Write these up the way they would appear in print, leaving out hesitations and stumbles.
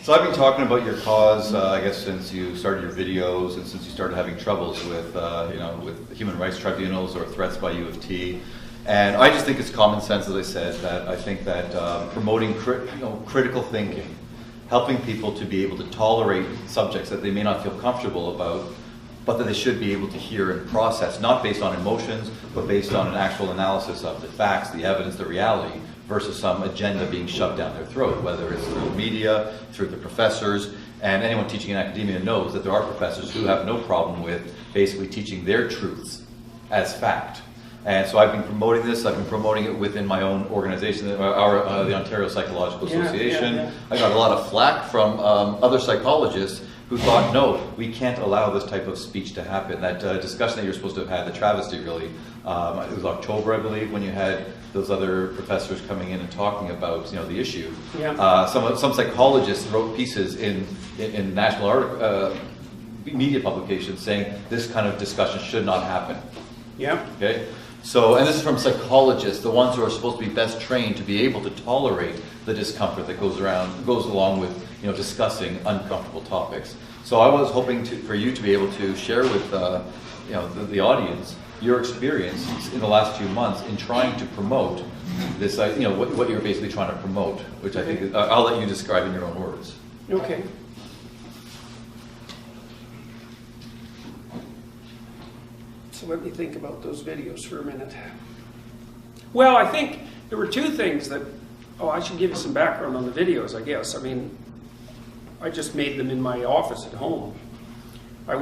So I've been talking about your cause, I guess, since you started your videos and since you started having troubles with, with human rights tribunals or threats by U of T. And I just think it's common sense, as I said, that I think that promoting critical thinking, helping people to be able to tolerate subjects that they may not feel comfortable about, but that they should be able to hear and process, not based on emotions, but based on an actual analysis of the facts, the evidence, the reality, versus some agenda being shoved down their throat, whether it's through the media, through the professors, and anyone teaching in academia knows that there are professors who have no problem with basically teaching their truths as fact. And so I've been promoting this. I've been promoting it within my own organization, the Ontario Psychological Association. I got a lot of flack from other psychologists who thought, no, we can't allow this type of speech to happen. That discussion that you're supposed to have had, the travesty really, it was October, I believe, when you had those other professors coming in and talking about the issue. Yeah. Some psychologists wrote pieces in national media publications saying this kind of discussion should not happen. Yeah. Okay. So, and this is from psychologists, the ones who are supposed to be best trained to be able to tolerate the discomfort that goes along with discussing uncomfortable topics. So I was hoping for you to be able to share with the audience your experience in the last few months in trying to promote this, what you're basically trying to promote, which I think I'll let you describe in your own words. Okay. So let me think about those videos for a minute. Well, I think there were two things that, I should give you some background on the videos, I guess. I mean, I just made them in my office at home. I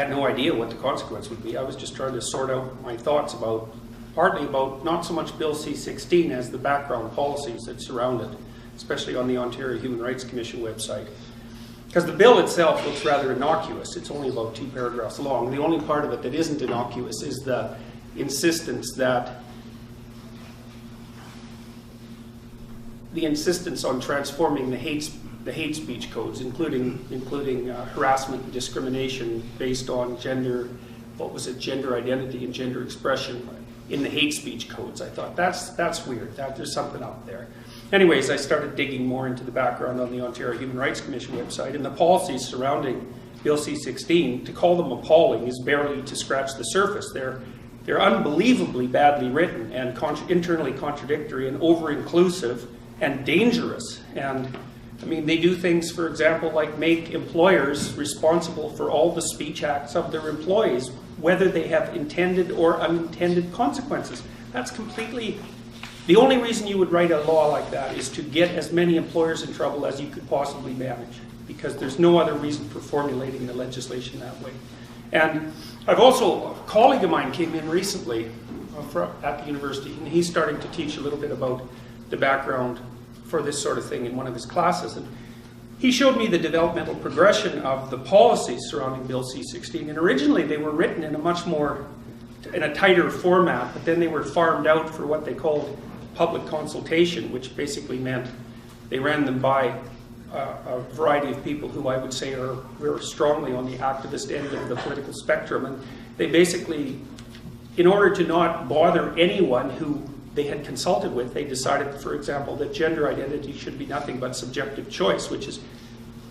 had no idea what the consequence would be. I was just trying to sort out my thoughts partly about not so much Bill C-16 as the background policies that surround it, especially on the Ontario Human Rights Commission website. Because the bill itself looks rather innocuous. It's only about 2 paragraphs long. The only part of it that isn't innocuous is the insistence on transforming the hate speech codes, including harassment and discrimination based on gender identity and gender expression in the hate speech codes. I thought that's weird. There's something up there. Anyways, I started digging more into the background on the Ontario Human Rights Commission website, and the policies surrounding Bill C-16, to call them appalling is barely to scratch the surface. They're unbelievably badly written and internally contradictory and over-inclusive and dangerous. And I mean, they do things, for example, like make employers responsible for all the speech acts of their employees, whether they have intended or unintended consequences. That's completely... The only reason you would write a law like that is to get as many employers in trouble as you could possibly manage, because there's no other reason for formulating the legislation that way. And a colleague of mine came in recently at the university, and he's starting to teach a little bit about the background for this sort of thing in one of his classes. And he showed me the developmental progression of the policies surrounding Bill C-16. And originally they were written in a tighter format, but then they were farmed out for what they called public consultation, which basically meant they ran them by a variety of people who I would say are very strongly on the activist end of the political spectrum. And they basically, in order to not bother anyone who they had consulted with, they decided, for example, that gender identity should be nothing but subjective choice, which is,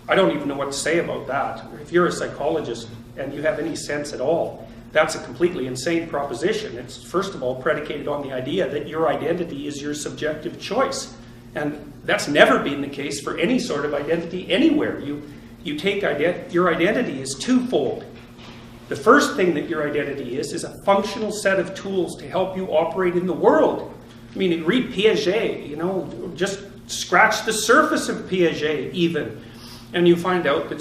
I don't even know what to say about that. If you're a psychologist and you have any sense at all, that's a completely insane proposition. It's, first of all, predicated on the idea that your identity is your subjective choice. And that's never been the case for any sort of identity anywhere. You take your identity is twofold. The first thing that your identity is a functional set of tools to help you operate in the world. I mean, read Piaget, just scratch the surface of Piaget even, and you find out that,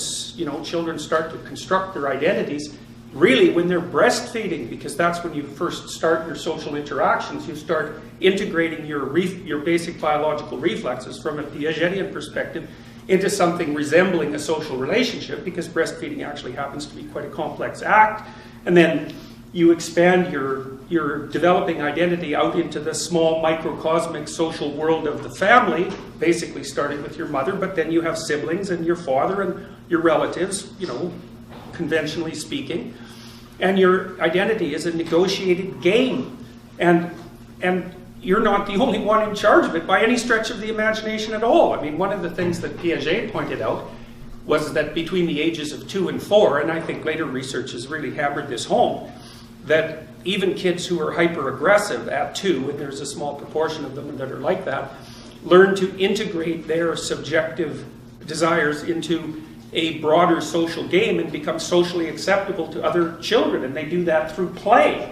children start to construct their identities really when they're breastfeeding, because that's when you first start your social interactions. You start integrating your basic biological reflexes from a Piagetian perspective into something resembling a social relationship, because breastfeeding actually happens to be quite a complex act. And then you expand your developing identity out into the small microcosmic social world of the family, basically starting with your mother, but then you have siblings and your father and your relatives, conventionally speaking. And your identity is a negotiated game. And you're not the only one in charge of it by any stretch of the imagination at all. I mean, one of the things that Piaget pointed out was that between the ages of 2 and 4, and I think later research has really hammered this home, that even kids who are hyper-aggressive at 2, and there's a small proportion of them that are like that, learn to integrate their subjective desires into a broader social game and become socially acceptable to other children, and they do that through play.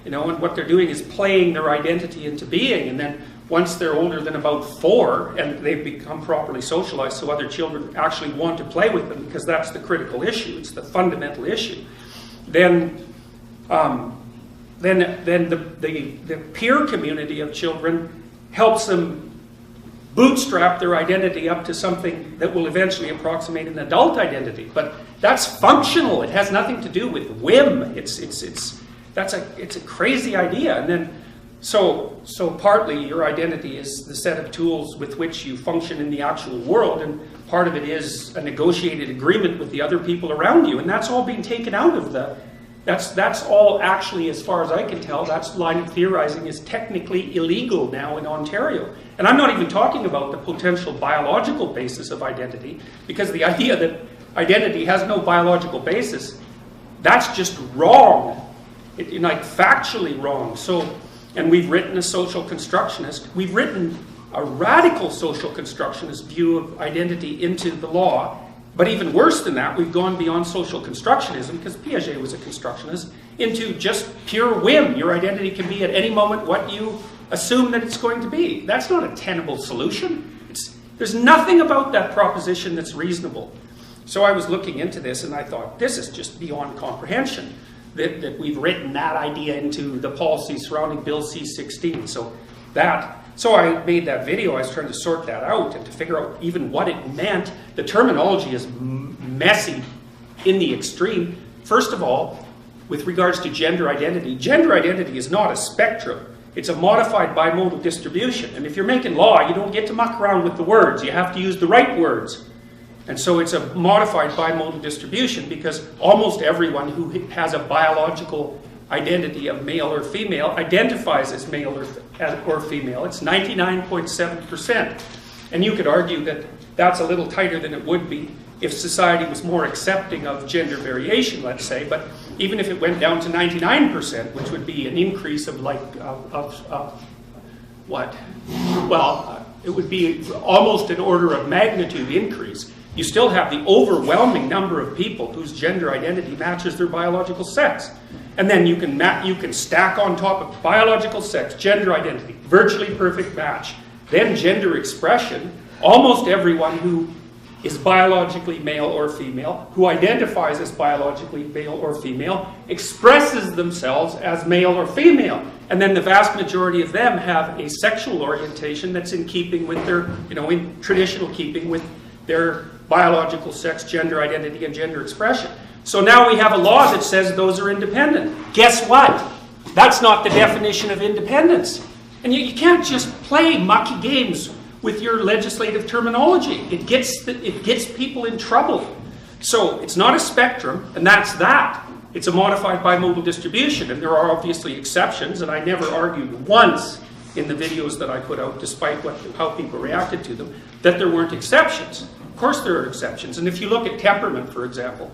You know, and what they're doing is playing their identity into being, and then once they're older than about 4 and they've become properly socialized so other children actually want to play with them, because that's the critical issue, it's the fundamental issue, then the peer community of children helps them bootstrap their identity up to something that will eventually approximate an adult identity. But that's functional. It has nothing to do with whim. It's a crazy idea. And then so partly your identity is the set of tools with which you function in the actual world, and part of it is a negotiated agreement with the other people around you, and that's all being taken out of the. That's all actually, as far as I can tell, that line of theorizing is technically illegal now in Ontario. And I'm not even talking about the potential biological basis of identity, because the idea that identity has no biological basis, that's just wrong. Like factually wrong. So, and we've written a social constructionist, we've written a radical social constructionist view of identity into the law. But even worse than that, we've gone beyond social constructionism, because Piaget was a constructionist, into just pure whim. Your identity can be at any moment what you assume that it's going to be. That's not a tenable solution. There's nothing about that proposition that's reasonable. So I was looking into this and I thought, this is just beyond comprehension, that we've written that idea into the policy surrounding Bill C-16. So I made that video. I was trying to sort that out and to figure out even what it meant. The terminology is messy in the extreme. First of all, with regards to gender identity is not a spectrum. It's a modified bimodal distribution. And if you're making law, you don't get to muck around with the words. You have to use the right words. And so it's a modified bimodal distribution, because almost everyone who has a biological identity of male or female identifies as male or female. It's 99.7%. And you could argue that that's a little tighter than it would be if society was more accepting of gender variation, let's say. But even if it went down to 99%, which would be an increase of what? Well, it would be almost an order of magnitude increase. You still have the overwhelming number of people whose gender identity matches their biological sex. And then you can stack on top of biological sex, gender identity, virtually perfect match. Then gender expression, almost everyone who is biologically male or female, who identifies as biologically male or female, expresses themselves as male or female. And then the vast majority of them have a sexual orientation that's in keeping with their, in traditional keeping with their biological sex, gender identity, and gender expression. So now we have a law that says those are independent. Guess what? That's not the definition of independence. And you can't just play mucky games with your legislative terminology. It gets people in trouble. So it's not a spectrum, and that's that. It's a modified bimodal distribution, and there are obviously exceptions, and I never argued once in the videos that I put out, despite how people reacted to them, that there weren't exceptions. Of course there are exceptions. And if you look at temperament, for example,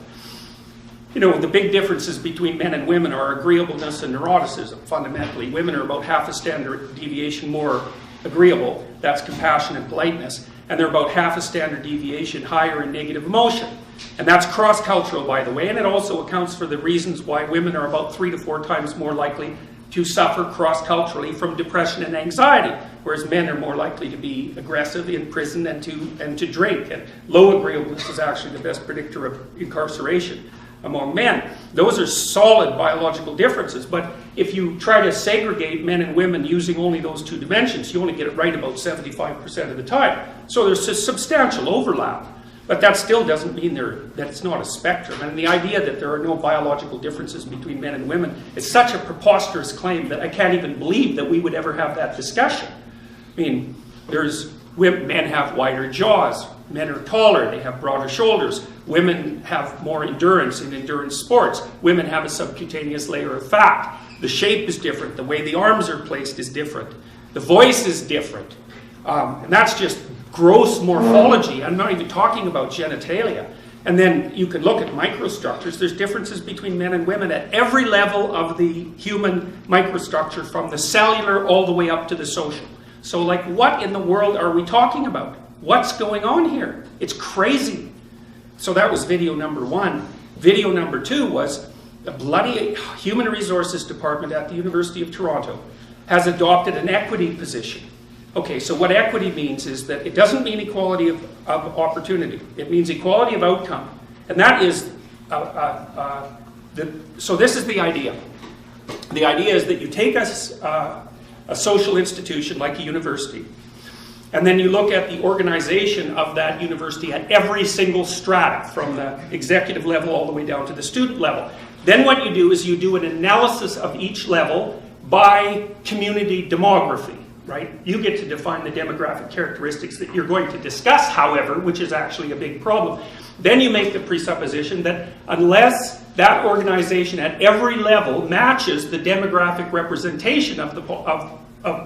the big differences between men and women are agreeableness and neuroticism. Fundamentally, women are about half a standard deviation more agreeable. That's compassion and politeness. And they're about half a standard deviation higher in negative emotion. And that's cross-cultural, by the way, and it also accounts for the reasons why women are about 3 to 4 times more likely to suffer cross-culturally from depression and anxiety, whereas men are more likely to be aggressive in prison and to drink. And low agreeableness is actually the best predictor of incarceration among men. Those are solid biological differences, but if you try to segregate men and women using only those 2 dimensions, you only get it right about 75% of the time. So there's a substantial overlap. But that still doesn't mean that it's not a spectrum. And the idea that there are no biological differences between men and women is such a preposterous claim that I can't even believe that we would ever have that discussion. I mean, men have wider jaws. Men are taller. They have broader shoulders. Women have more endurance in endurance sports. Women have a subcutaneous layer of fat. The shape is different. The way the arms are placed is different. The voice is different. And that's just gross morphology. I'm not even talking about genitalia. And then you can look at microstructures. There's differences between men and women at every level of the human microstructure, from the cellular all the way up to the social. So like, what in the world are we talking about? What's going on here? It's crazy. So that was video number 1. Video number 2 was the bloody Human Resources Department at the University of Toronto has adopted an equity position. Okay, so what equity means is that it doesn't mean equality of opportunity. It means equality of outcome. And that is, so this is the idea. The idea is that you take a social institution like a university, and then you look at the organization of that university at every single strata, from the executive level all the way down to the student level. Then what you do is you do an analysis of each level by community demography. Right? You get to define the demographic characteristics that you're going to discuss, however, which is actually a big problem. Then you make the presupposition that unless that organization at every level matches the demographic representation of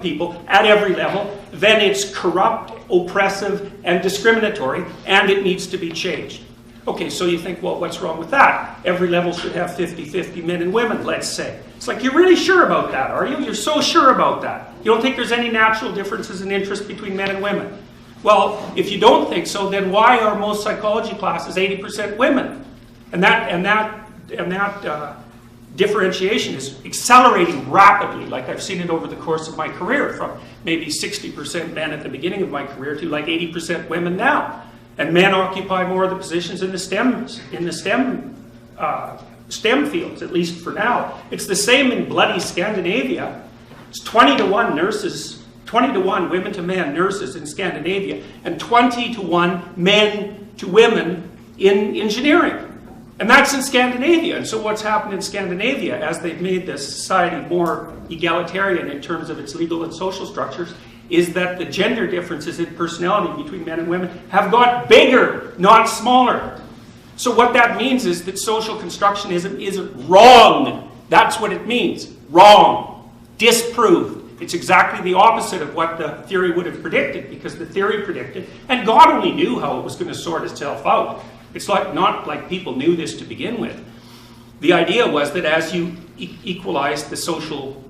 people at every level, then it's corrupt, oppressive, and discriminatory, and it needs to be changed. Okay, so you think, well, what's wrong with that? Every level should have 50-50 men and women, let's say. It's like, you're really sure about that, are you? You're so sure about that. You don't think there's any natural differences in interest between men and women? Well, if you don't think so, then why are most psychology classes 80% women? And that differentiation is accelerating rapidly, like I've seen it over the course of my career, from maybe 60% men at the beginning of my career to like 80% women now. And men occupy more of the positions in the STEM fields, at least for now. It's the same in bloody Scandinavia. It's 20 to 1 nurses, 20 to 1 women to men nurses in Scandinavia, and 20 to 1 men to women in engineering. And that's in Scandinavia. And so what's happened in Scandinavia, as they've made the society more egalitarian in terms of its legal and social structures, is that the gender differences in personality between men and women have got bigger, not smaller. So what that means is that social constructionism isn't wrong. That's what it means. Wrong. Disproved. It's exactly the opposite of what the theory would have predicted, because the theory predicted, and God only knew how it was going to sort itself out. It's not like people knew this to begin with. The idea was that as you equalized the social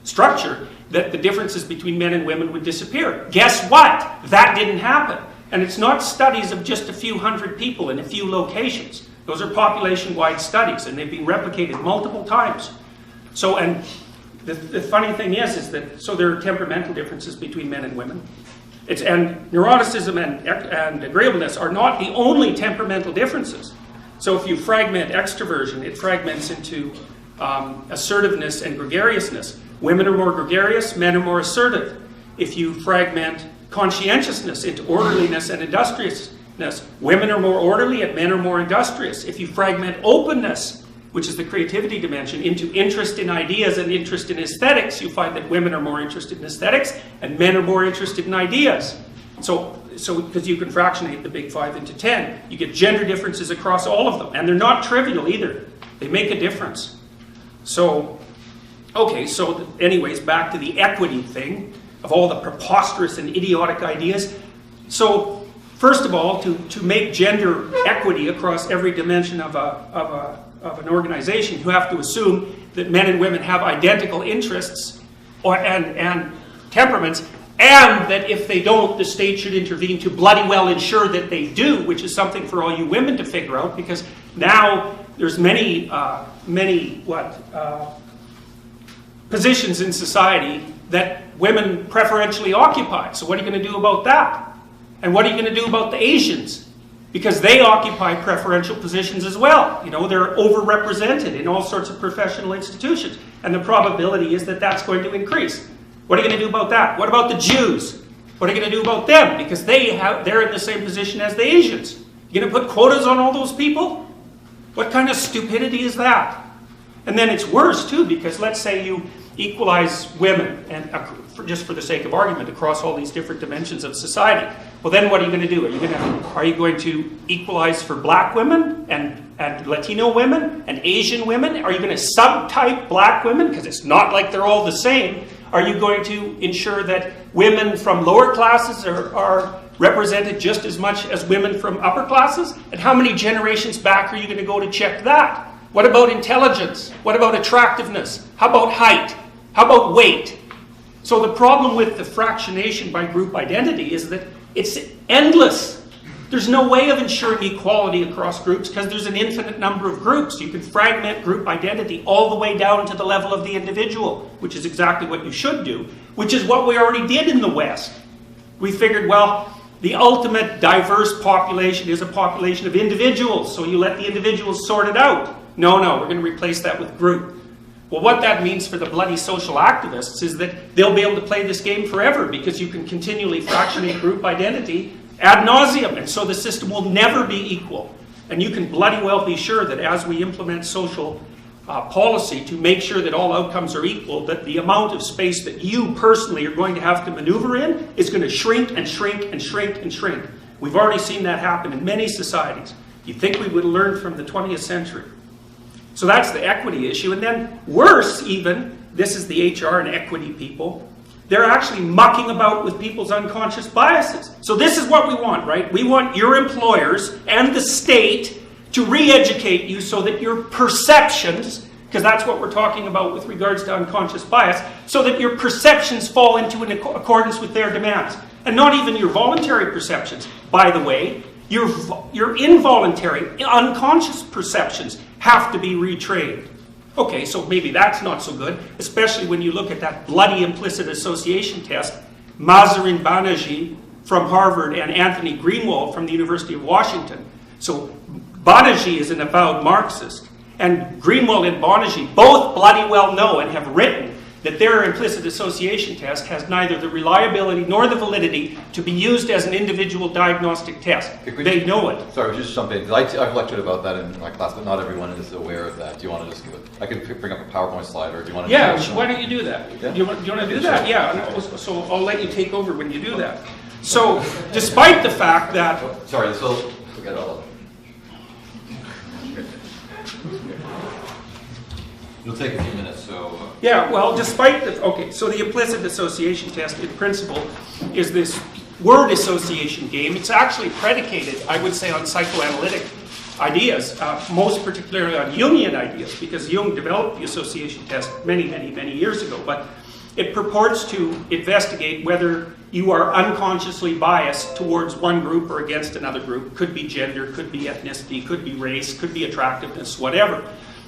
structure, that the differences between men and women would disappear. Guess what? That didn't happen. And it's not studies of just a few hundred people in a few locations. Those are population-wide studies, and they've been replicated multiple times. So, and the funny thing is that, so there are temperamental differences between men and women. And neuroticism and agreeableness are not the only temperamental differences. So if you fragment extroversion, it fragments into assertiveness and gregariousness. Women are more gregarious, men are more assertive. If you fragment conscientiousness into orderliness and industriousness, women are more orderly and men are more industrious. If you fragment openness, which is the creativity dimension, into interest in ideas and interest in aesthetics, you find that women are more interested in aesthetics and men are more interested in ideas. So because you can fractionate the big 5 into 10, you get gender differences across all of them. And they're not trivial either. They make a difference. So, okay, so anyways, back to the equity thing of all the preposterous and idiotic ideas. So, first of all, to make gender equity across every dimension of an organization, you have to assume that men and women have identical interests and temperaments, and that if they don't, the state should intervene to bloody well ensure that they do, which is something for all you women to figure out, because now there's many positions in society that women preferentially occupy. So what are you going to do about that? And what are you going to do about the Asians? Because they occupy preferential positions as well. You know, they're overrepresented in all sorts of professional institutions. And the probability is that that's going to increase. What are you going to do about that? What about the Jews? What are you going to do about them? Because they're in the same position as the Asians. You're going to put quotas on all those people? What kind of stupidity is that? And then it's worse too, because let's say you equalize women and just for the sake of argument, across all these different dimensions of society. Well, then what are you going to do? Are you going to equalize for black women and Latino women and Asian women? Are you going to subtype black women? Because it's not like they're all the same. Are you going to ensure that women from lower classes are represented just as much as women from upper classes? And how many generations back are you going to go to check that? What about intelligence? What about attractiveness? How about height? How about weight? So the problem with the fractionation by group identity is that it's endless. There's no way of ensuring equality across groups because there's an infinite number of groups. You can fragment group identity all the way down to the level of the individual, which is exactly what you should do, which is what we already did in the West. We figured, well, the ultimate diverse population is a population of individuals, so you let the individuals sort it out. No, we're going to replace that with group. Well, what that means for the bloody social activists is that they'll be able to play this game forever because you can continually fractionate group identity ad nauseum, and so the system will never be equal. And you can bloody well be sure that as we implement social policy to make sure that all outcomes are equal, that the amount of space that you personally are going to have to maneuver in is going to shrink and shrink and shrink and shrink. We've already seen that happen in many societies. You'd think we would have learned from the 20th century. So that's the equity issue. And then worse even, this is the HR and equity people, they're actually mucking about with people's unconscious biases. So this is what we want, right? We want your employers and the state to re-educate you so that your perceptions, because that's what we're talking about with regards to unconscious bias, so that your perceptions fall into accordance with their demands. And not even your voluntary perceptions. By the way, your involuntary, unconscious perceptions have to be retrained. Okay, so maybe that's not so good, especially when you look at that bloody implicit association test. Mahzarin Banaji from Harvard and Anthony Greenwald from the University of Washington. So Banaji is an avowed Marxist, and Greenwald and Banaji both bloody well know and have written that their implicit association test has neither the reliability nor the validity to be used as an individual diagnostic test. They know it. Sorry, just jump in. I've lectured about that in my class, but not everyone is aware of that. Do you want to just give it? I can bring up a PowerPoint slide, or do you want to? Yeah, why don't you do that? Yeah? Do you want to do that? Yeah, so I'll let you take over when you do that. So, despite the fact that... Sorry, so forget all of it. It'll take a few minutes, so... Yeah, well, despite the... Okay, so the implicit association test, in principle, is this word association game. It's actually predicated, I would say, on psychoanalytic ideas, most particularly on Jungian ideas, because Jung developed the association test many, many, many years ago. But it purports to investigate whether you are unconsciously biased towards one group or against another group. Could be gender, could be ethnicity, could be race, could be attractiveness, whatever.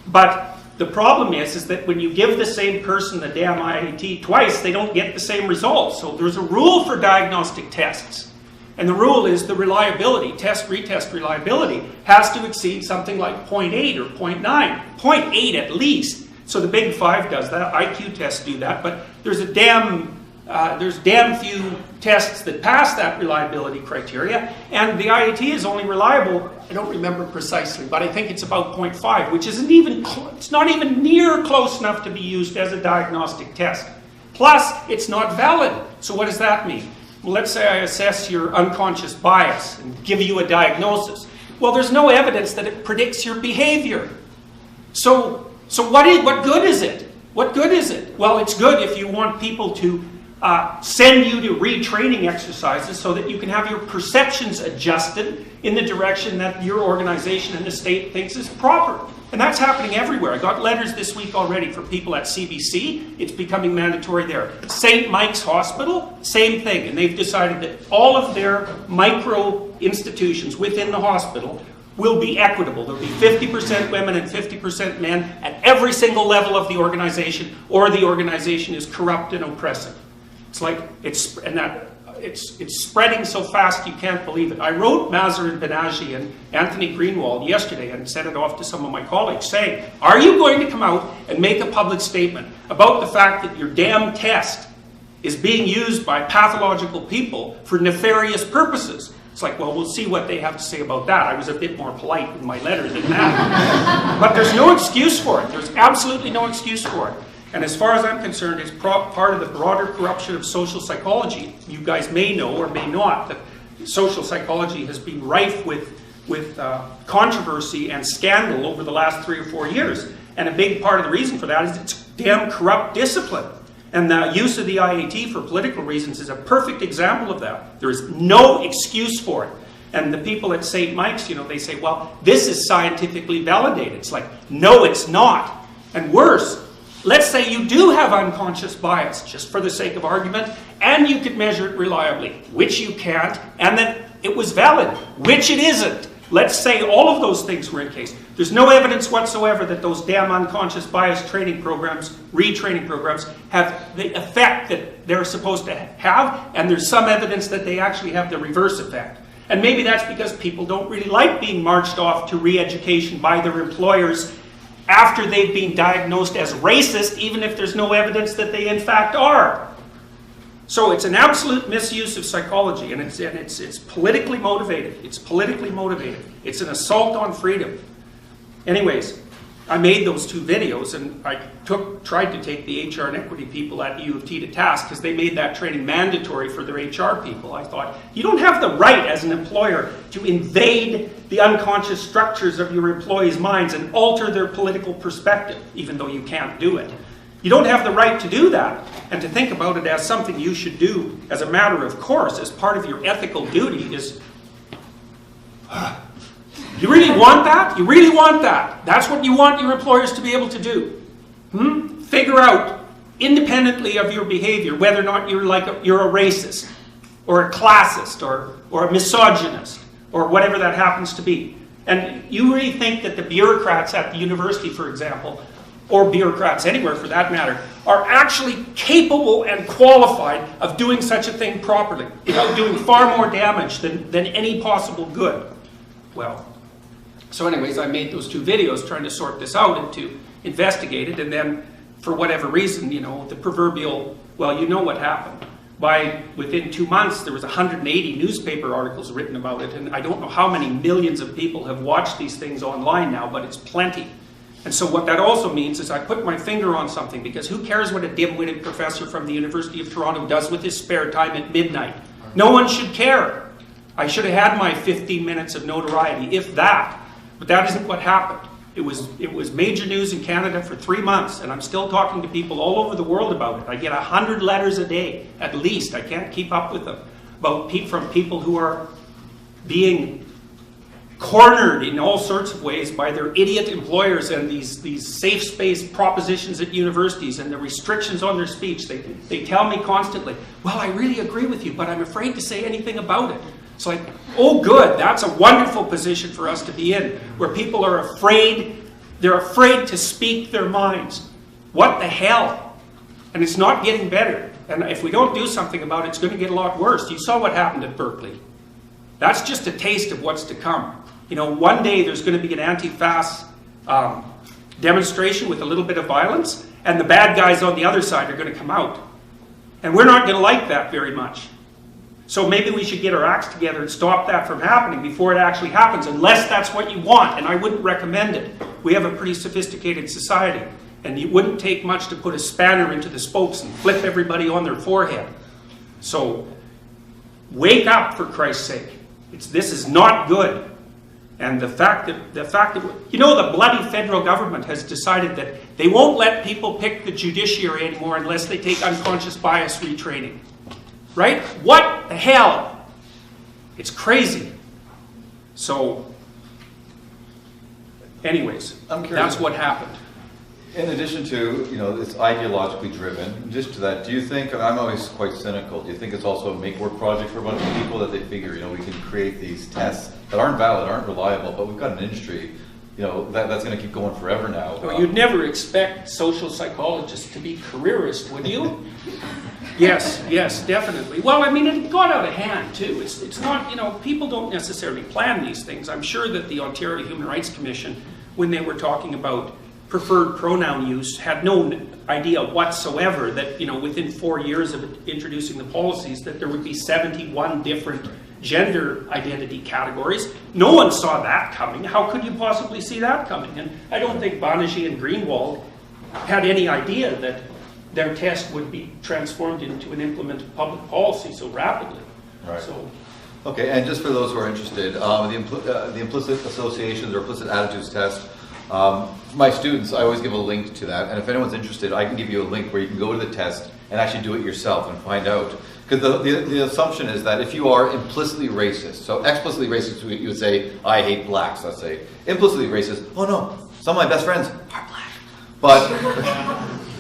But the problem is that when you give the same person the damn IAT twice, they don't get the same results. So there's a rule for diagnostic tests. And the rule is the reliability, test-retest reliability, has to exceed something like 0.8 or 0.9. 0.8 at least. So the Big Five does that, IQ tests do that, but there's damn few tests that pass that reliability criteria, and the IAT is only reliable, I don't remember precisely, but I think it's about 0.5, which isn't even, it's not even near close enough to be used as a diagnostic test. Plus, it's not valid. So what does that mean? Well, let's say I assess your unconscious bias and give you a diagnosis. Well, there's no evidence that it predicts your behavior. So what good is it? What good is it? Well, it's good if you want people to send you to retraining exercises so that you can have your perceptions adjusted in the direction that your organization and the state thinks is proper. And that's happening everywhere. I got letters this week already for people at CBC. It's becoming mandatory there. St. Mike's Hospital, same thing. And they've decided that all of their micro institutions within the hospital will be equitable. There'll be 50% women and 50% men at every single level of the organization, or the organization is corrupt and oppressive. It's like, it's spreading so fast you can't believe it. I wrote Mahzarin Banaji and Anthony Greenwald yesterday and sent it off to some of my colleagues saying, are you going to come out and make a public statement about the fact that your damn test is being used by pathological people for nefarious purposes? It's like, well, we'll see what they have to say about that. I was a bit more polite in my letter than that. But there's no excuse for it. There's absolutely no excuse for it. And as far as I'm concerned, it's part of the broader corruption of social psychology. You guys may know or may not that social psychology has been rife with controversy and scandal over the last 3 or 4 years. And a big part of the reason for that is it's damn corrupt discipline. And the use of the IAT for political reasons is a perfect example of that. There is no excuse for it. And the people at St. Mike's, they say, well, this is scientifically validated. It's like, no, it's not. And worse, let's say you do have unconscious bias, just for the sake of argument, and you could measure it reliably, which you can't, and then it was valid, which it isn't. Let's say all of those things were in case. There's no evidence whatsoever that those damn unconscious bias training programs, retraining programs, have the effect that they're supposed to have, and there's some evidence that they actually have the reverse effect. And maybe that's because people don't really like being marched off to re-education by their employers after they've been diagnosed as racist, even if there's no evidence that they in fact are. So it's an absolute misuse of psychology, and it's politically motivated. It's politically motivated. It's an assault on freedom. Anyways, I made those 2 videos, and I tried to take the HR and equity people at U of T to task because they made that training mandatory for their HR people. I thought, you don't have the right as an employer to invade the unconscious structures of your employees' minds and alter their political perspective, even though you can't do it. You don't have the right to do that, and to think about it as something you should do as a matter of course, as part of your ethical duty is... You really want that? You really want that? That's what you want your employers to be able to do? Figure out, independently of your behavior, whether or not you're a racist, or a classist, or a misogynist, or whatever that happens to be. And you really think that the bureaucrats at the university, for example, or bureaucrats anywhere for that matter, are actually capable and qualified of doing such a thing properly, without doing far more damage than any possible good? Well, so anyways, I made those 2 videos trying to sort this out and to investigate it, and then for whatever reason, the proverbial, well, you know what happened. Within 2 months, there was 180 newspaper articles written about it, and I don't know how many millions of people have watched these things online now, but it's plenty. And so what that also means is I put my finger on something, because who cares what a dim-witted professor from the University of Toronto does with his spare time at midnight? No one should care. I should have had my 15 minutes of notoriety, if that. But that isn't what happened. It was major news in Canada for 3 months, and I'm still talking to people all over the world about it. I get 100 letters a day, at least. I can't keep up with them. From people who are being cornered in all sorts of ways by their idiot employers and these safe space propositions at universities and the restrictions on their speech. They tell me constantly, well, I really agree with you, but I'm afraid to say anything about it. It's like, oh good, that's a wonderful position for us to be in, where people are afraid, they're afraid to speak their minds. What the hell? And it's not getting better. And if we don't do something about it, it's going to get a lot worse. You saw what happened at Berkeley. That's just a taste of what's to come. One day there's going to be an anti-FAS demonstration with a little bit of violence, and the bad guys on the other side are going to come out. And we're not going to like that very much. So maybe we should get our acts together and stop that from happening before it actually happens, unless that's what you want, and I wouldn't recommend it. We have a pretty sophisticated society, and it wouldn't take much to put a spanner into the spokes and flip everybody on their forehead. So, wake up, for Christ's sake. This is not good. And the fact that the bloody federal government has decided that they won't let people pick the judiciary anymore unless they take unconscious bias retraining. Right? What the hell? It's crazy. So, anyways, that's what happened. In addition to, it's ideologically driven, just to that, do you think, and I'm always quite cynical, do you think it's also a make-work project for a bunch of people that they figure, we can create these tests that aren't valid, aren't reliable, but we've got an industry, that's going to keep going forever now. Well, you'd never expect social psychologists to be careerists, would you? Yes, definitely. Well, it got out of hand, too. It's not, people don't necessarily plan these things. I'm sure that the Ontario Human Rights Commission, when they were talking about preferred pronoun use, had no idea whatsoever that, within 4 years of introducing the policies, that there would be 71 different gender identity categories. No one saw that coming. How could you possibly see that coming? And I don't think Banerjee and Greenwald had any idea that their test would be transformed into an implemented public policy so rapidly. Right. So, okay, and just for those who are interested, the implicit associations or implicit attitudes test, my students, I always give a link to that, and if anyone's interested, I can give you a link where you can go to the test and actually do it yourself and find out. Because the assumption is that if you are implicitly racist, so explicitly racist, you would say, I hate blacks, let's say. Implicitly racist, oh no, some of my best friends are black. But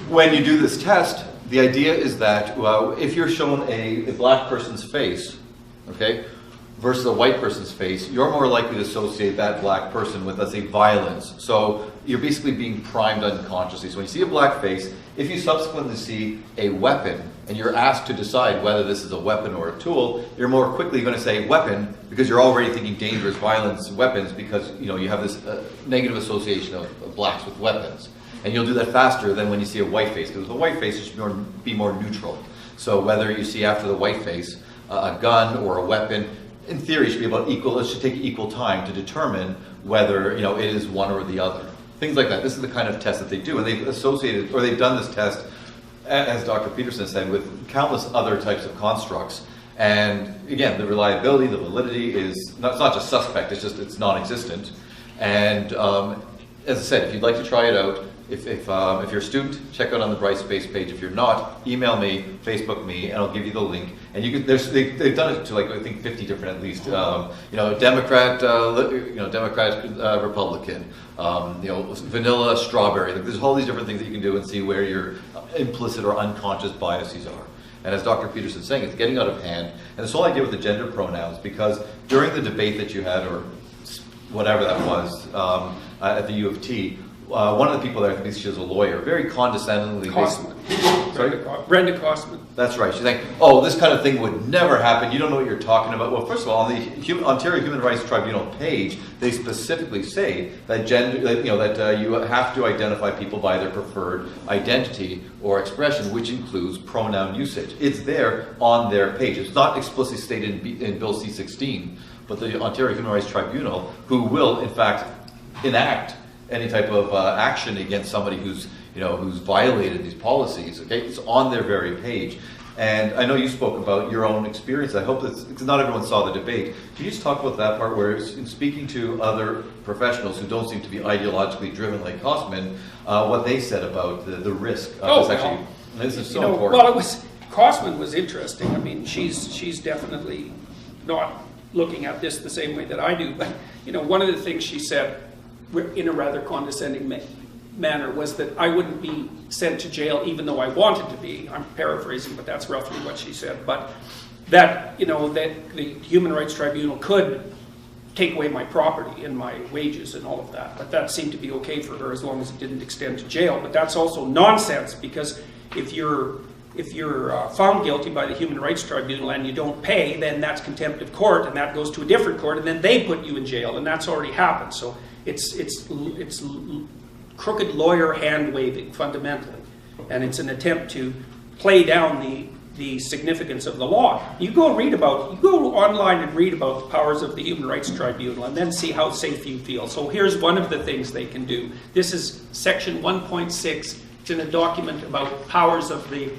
when you do this test, the idea is that if you're shown a black person's face, okay, versus a white person's face, you're more likely to associate that black person with, let's say, violence. So you're basically being primed unconsciously. So when you see a black face, if you subsequently see a weapon, and you're asked to decide whether this is a weapon or a tool, you're more quickly going to say weapon, because you're already thinking dangerous, violence, weapons, because you have this negative association of blacks with weapons. And you'll do that faster than when you see a white face, because with a white face, it should be more neutral. So whether you see after the white face a gun or a weapon, in theory, it should be about equal. It should take equal time to determine whether it is one or the other. Things like that. This is the kind of test that they do, and they've associated, or they've done this test, as Dr. Peterson said, with countless other types of constructs. And again, the reliability, the validity is not, it's not just suspect. It's non-existent. And as I said, if you'd like to try it out, if you're a student, check out on the Brightspace page. If you're not, email me, Facebook me, and I'll give you the link. And you can. They've done it to I think 50 different at least. Democrat, Democrat, Republican. Vanilla, strawberry. There's all these different things that you can do and see where your implicit or unconscious biases are. And as Dr. Peterson's saying, it's getting out of hand. And this whole idea with the gender pronouns, because during the debate that you had, or whatever that was, at the U of T. One of the people there, I think she was a lawyer, very condescendingly. Costman. Sorry? Brenda Costman. That's right. She's saying, oh, this kind of thing would never happen. You don't know what you're talking about. Well, first of all, on the Ontario Human Rights Tribunal page, they specifically say that you have to identify people by their preferred identity or expression, which includes pronoun usage. It's there on their page. It's not explicitly stated in Bill C-16, but the Ontario Human Rights Tribunal, who will, in fact, enact any type of action against somebody who's violated these policies. Okay, it's on their very page. And I know you spoke about your own experience. I hope that, because not everyone saw the debate. Can you just talk about that part where, in speaking to other professionals who don't seem to be ideologically driven like Costman, what they said about the risk of this actually? This is so important. Well, Costman was interesting. I mean, she's definitely not looking at this the same way that I do. But one of the things she said, in a rather condescending manner, was that I wouldn't be sent to jail even though I wanted to be. I'm paraphrasing, but that's roughly what she said. But that that the Human Rights Tribunal could take away my property and my wages and all of that. But that seemed to be okay for her as long as it didn't extend to jail. But that's also nonsense, because if you're found guilty by the Human Rights Tribunal and you don't pay, then that's contempt of court, and that goes to a different court, and then they put you in jail, and that's already happened. So it's crooked lawyer hand waving fundamentally, and it's an attempt to play down the significance of the law. You go online and read about the powers of the Human Rights Tribunal, and then see how safe you feel. So here's one of the things they can do. This is section 1.6. It's in a document about powers of the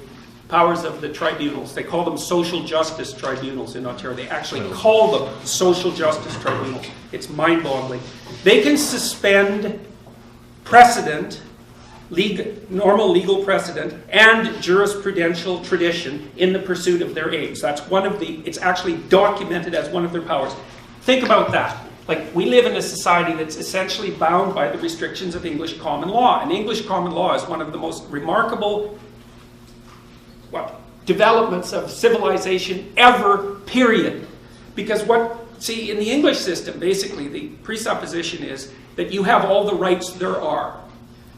tribunals. They call them social justice tribunals in Ontario. They actually call them social justice tribunals. It's mind-boggling. They can suspend precedent, normal legal precedent, and jurisprudential tradition in the pursuit of their aims. That's it's actually documented as one of their powers. Think about that. Like, we live in a society that's essentially bound by the restrictions of English common law. And English common law is one of the most remarkable developments of civilization ever, period. Because in the English system, basically, the presupposition is that you have all the rights there are.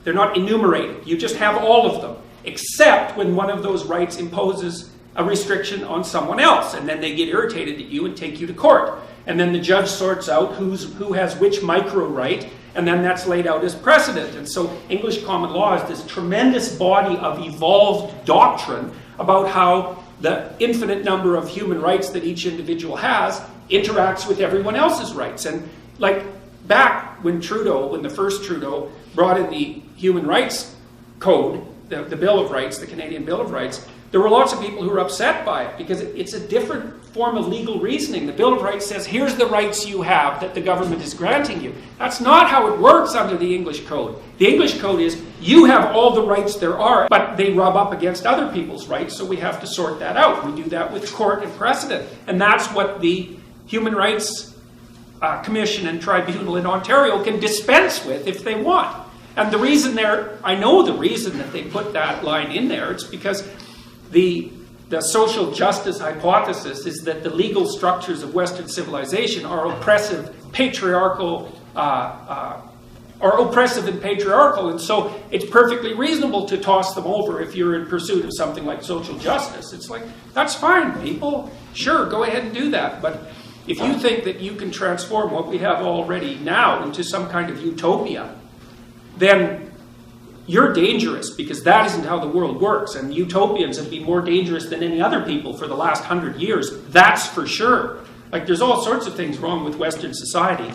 They're not enumerated. You just have all of them, except when one of those rights imposes a restriction on someone else, and then they get irritated at you and take you to court. And then the judge sorts out who has which micro right, and then that's laid out as precedent. And so English common law is this tremendous body of evolved doctrine about how the infinite number of human rights that each individual has interacts with everyone else's rights. And like back when the first Trudeau brought in the Human Rights Code, the Bill of Rights, the Canadian Bill of Rights, there were lots of people who were upset by it because it's a different form of legal reasoning. The Bill of Rights says, here's the rights you have that the government is granting you. That's not how it works under the English Code. The English Code is, you have all the rights there are, but they rub up against other people's rights, so we have to sort that out. We do that with court and precedent. And that's what the Human Rights Commission and Tribunal in Ontario can dispense with if they want. And the reason I know the reason that they put that line in there, it's because the social justice hypothesis is that the legal structures of Western civilization are oppressive, patriarchal, and so it's perfectly reasonable to toss them over if you're in pursuit of something like social justice. It's like, that's fine, people. Sure, go ahead and do that. But if you think that you can transform what we have already now into some kind of utopia, then you're dangerous, because that isn't how the world works. And utopians have been more dangerous than any other people for the last 100 years. That's for sure. Like, there's all sorts of things wrong with Western society.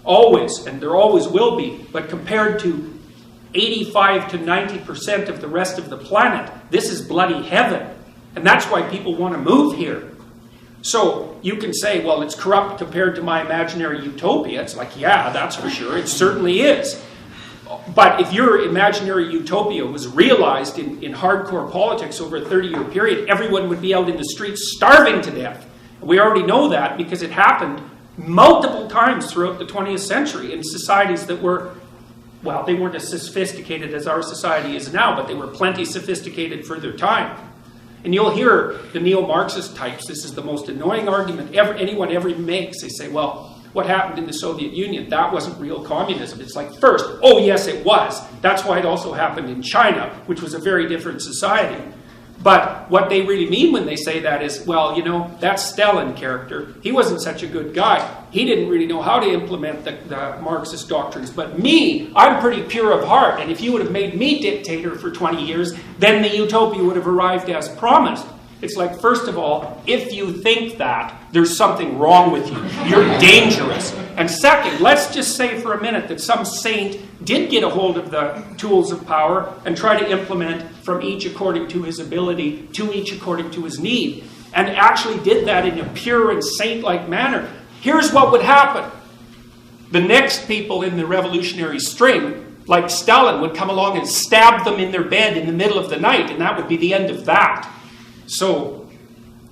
Always, and there always will be. But compared to 85 to 90% of the rest of the planet, this is bloody heaven. And that's why people want to move here. So you can say, well, it's corrupt compared to my imaginary utopia. It's like, yeah, that's for sure. It certainly is. But if your imaginary utopia was realized in hardcore politics over a 30-year period, everyone would be out in the streets starving to death. We already know that because it happened multiple times throughout the 20th century in societies that were, well, they weren't as sophisticated as our society is now, but they were plenty sophisticated for their time. And you'll hear the neo-Marxist types, this is the most annoying argument anyone ever makes. They say, well, what happened in the Soviet Union, that wasn't real communism. It's like, first, oh yes it was. That's why it also happened in China, which was a very different society. But what they really mean when they say that is, well, you know, that Stalin character, he wasn't such a good guy. He didn't really know how to implement the Marxist doctrines. But me, I'm pretty pure of heart. And if you would have made me dictator for 20 years, then the utopia would have arrived as promised. It's like, first of all, if you think that, there's something wrong with you. You're dangerous. And second, let's just say for a minute that some saint did get a hold of the tools of power and try to implement from each according to his ability, to each according to his need, and actually did that in a pure and saint-like manner. Here's what would happen. The next people in the revolutionary string, like Stalin, would come along and stab them in their bed in the middle of the night, and that would be the end of that. So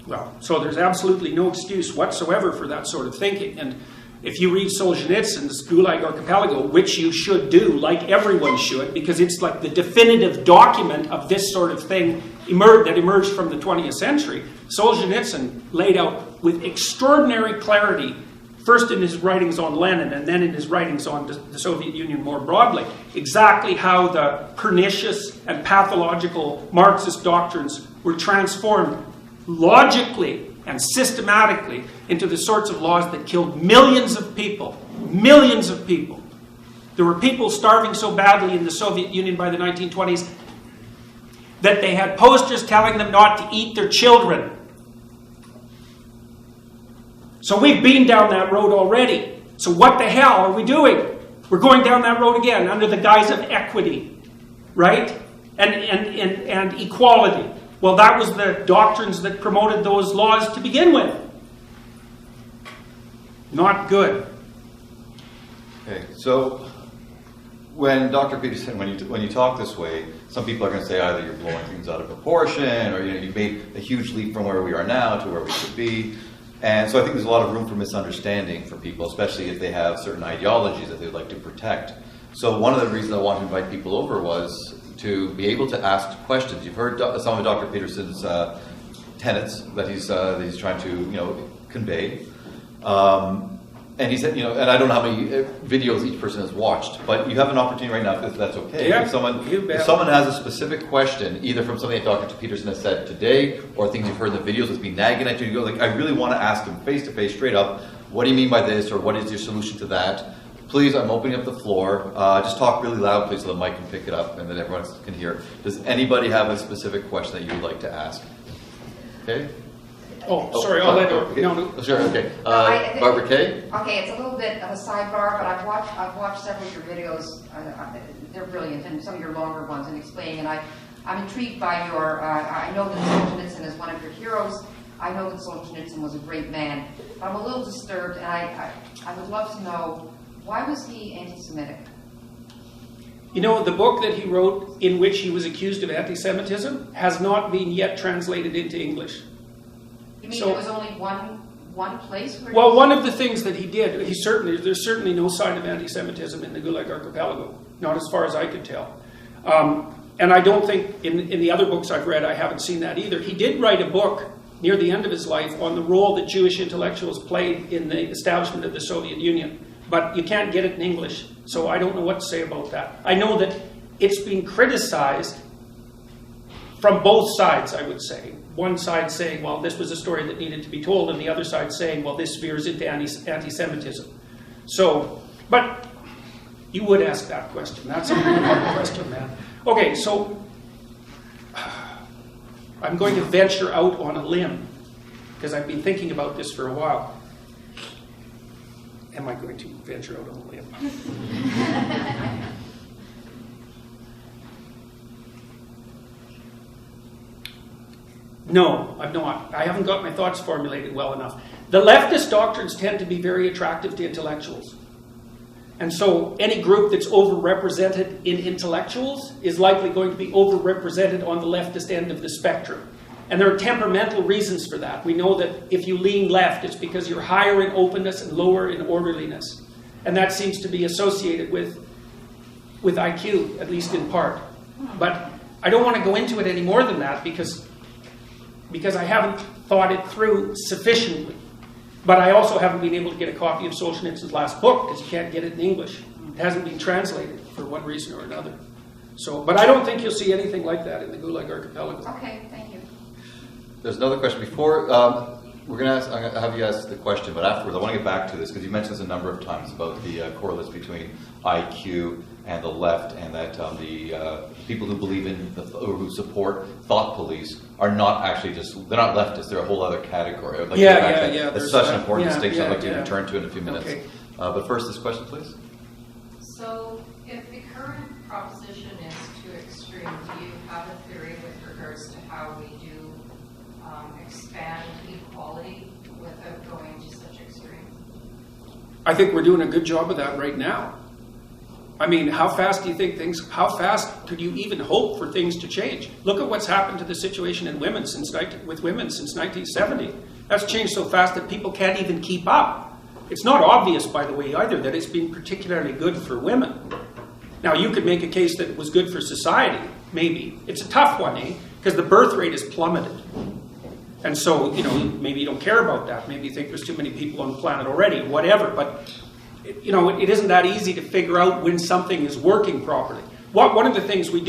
there's absolutely no excuse whatsoever for that sort of thinking. And if you read Solzhenitsyn's Gulag Archipelago, which you should do, like everyone should, because it's like the definitive document of this sort of thing that emerged from the 20th century, Solzhenitsyn laid out with extraordinary clarity, first in his writings on Lenin and then in his writings on the Soviet Union more broadly, exactly how the pernicious and pathological Marxist doctrines were transformed logically and systematically into the sorts of laws that killed millions of people. Millions of people. There were people starving so badly in the Soviet Union by the 1920s that they had posters telling them not to eat their children. So we've been down that road already. So what the hell are we doing? We're going down that road again under the guise of equity, right? And equality. Well, that was the doctrines that promoted those laws to begin with. Not good. Okay, so when Dr. Peterson, when you talk this way, some people are going to say either you're blowing things out of proportion, or you've made a huge leap from where we are now to where we should be. And so I think there's a lot of room for misunderstanding for people, especially if they have certain ideologies that they'd like to protect. So one of the reasons I wanted to invite people over was to be able to ask questions. You've heard some of Dr. Peterson's tenets that he's trying to convey. And he said, and I don't know how many videos each person has watched, but you have an opportunity right now, if that's okay. Yeah, if someone has a specific question, either from something that Dr. Peterson has said today, or things you've heard in the videos that's been nagging at you, go like, I really want to ask him face to face, straight up, what do you mean by this, or what is your solution to that? Please, I'm opening up the floor. Just talk really loud, please, so the mic can pick it up and then everyone can hear. Does anybody have a specific question that you would like to ask? Okay? Oh, sorry, I'll let her. Okay. No. Sure, okay. Barbara Kay? Okay, it's a little bit of a sidebar, but I've watched several of your videos. They're brilliant, and some of your longer ones in explaining. And I'm intrigued by your. I know that Solzhenitsyn is one of your heroes. I know that Solzhenitsyn was a great man, but I'm a little disturbed, and I would love to know, why was he anti-Semitic? You know, the book that he wrote in which he was accused of anti-Semitism has not been yet translated into English. You mean there was only one place where... Well, one of the things that he did, there's certainly no sign of anti-Semitism in the Gulag Archipelago, not as far as I could tell. And I don't think, in the other books I've read, I haven't seen that either. He did write a book near the end of his life on the role that Jewish intellectuals played in the establishment of the Soviet Union. But you can't get it in English, so I don't know what to say about that. I know that it's been criticized from both sides, I would say. One side saying, well, this was a story that needed to be told, and the other side saying, well, this veers into anti-Semitism. So, but you would ask that question. That's a really hard question, man. Okay, so I'm going to venture out on a limb, because I've been thinking about this for a while. Am I going to venture out on a limb? No, I'm not. I haven't got my thoughts formulated well enough. The leftist doctrines tend to be very attractive to intellectuals. And so any group that's overrepresented in intellectuals is likely going to be overrepresented on the leftist end of the spectrum. And there are temperamental reasons for that. We know that if you lean left, it's because you're higher in openness and lower in orderliness. And that seems to be associated with IQ, at least in part. But I don't want to go into it any more than that because I haven't thought it through sufficiently. But I also haven't been able to get a copy of Solzhenitsyn's last book because you can't get it in English. It hasn't been translated for one reason or another. So, but I don't think you'll see anything like that in the Gulag Archipelago. Okay, thank you. There's another question. Before, I'm going to have you ask the question, but afterwards, I want to get back to this because you mentioned this a number of times about the correlates between IQ and the left, and that the people who believe in, or who support thought police are not actually they're not leftists, they're a whole other category. Like Yeah. It's such an important distinction. I'd like to return to in a few minutes. Okay. But first, this question, please. So, if the current proposition is too extreme, do you have a theory with regards to how we do expand equality without going to such extremes? I think we're doing a good job of that right now. I mean, how fast do you think how fast could you even hope for things to change? Look at what's happened to the situation with women since 1970. That's changed so fast that people can't even keep up. It's not obvious, by the way, either, that it's been particularly good for women. Now, you could make a case that it was good for society, maybe. It's a tough one, because the birth rate has plummeted. And so, maybe you don't care about that. Maybe you think there's too many people on the planet already, whatever. But, it isn't that easy to figure out when something is working properly. One of the things we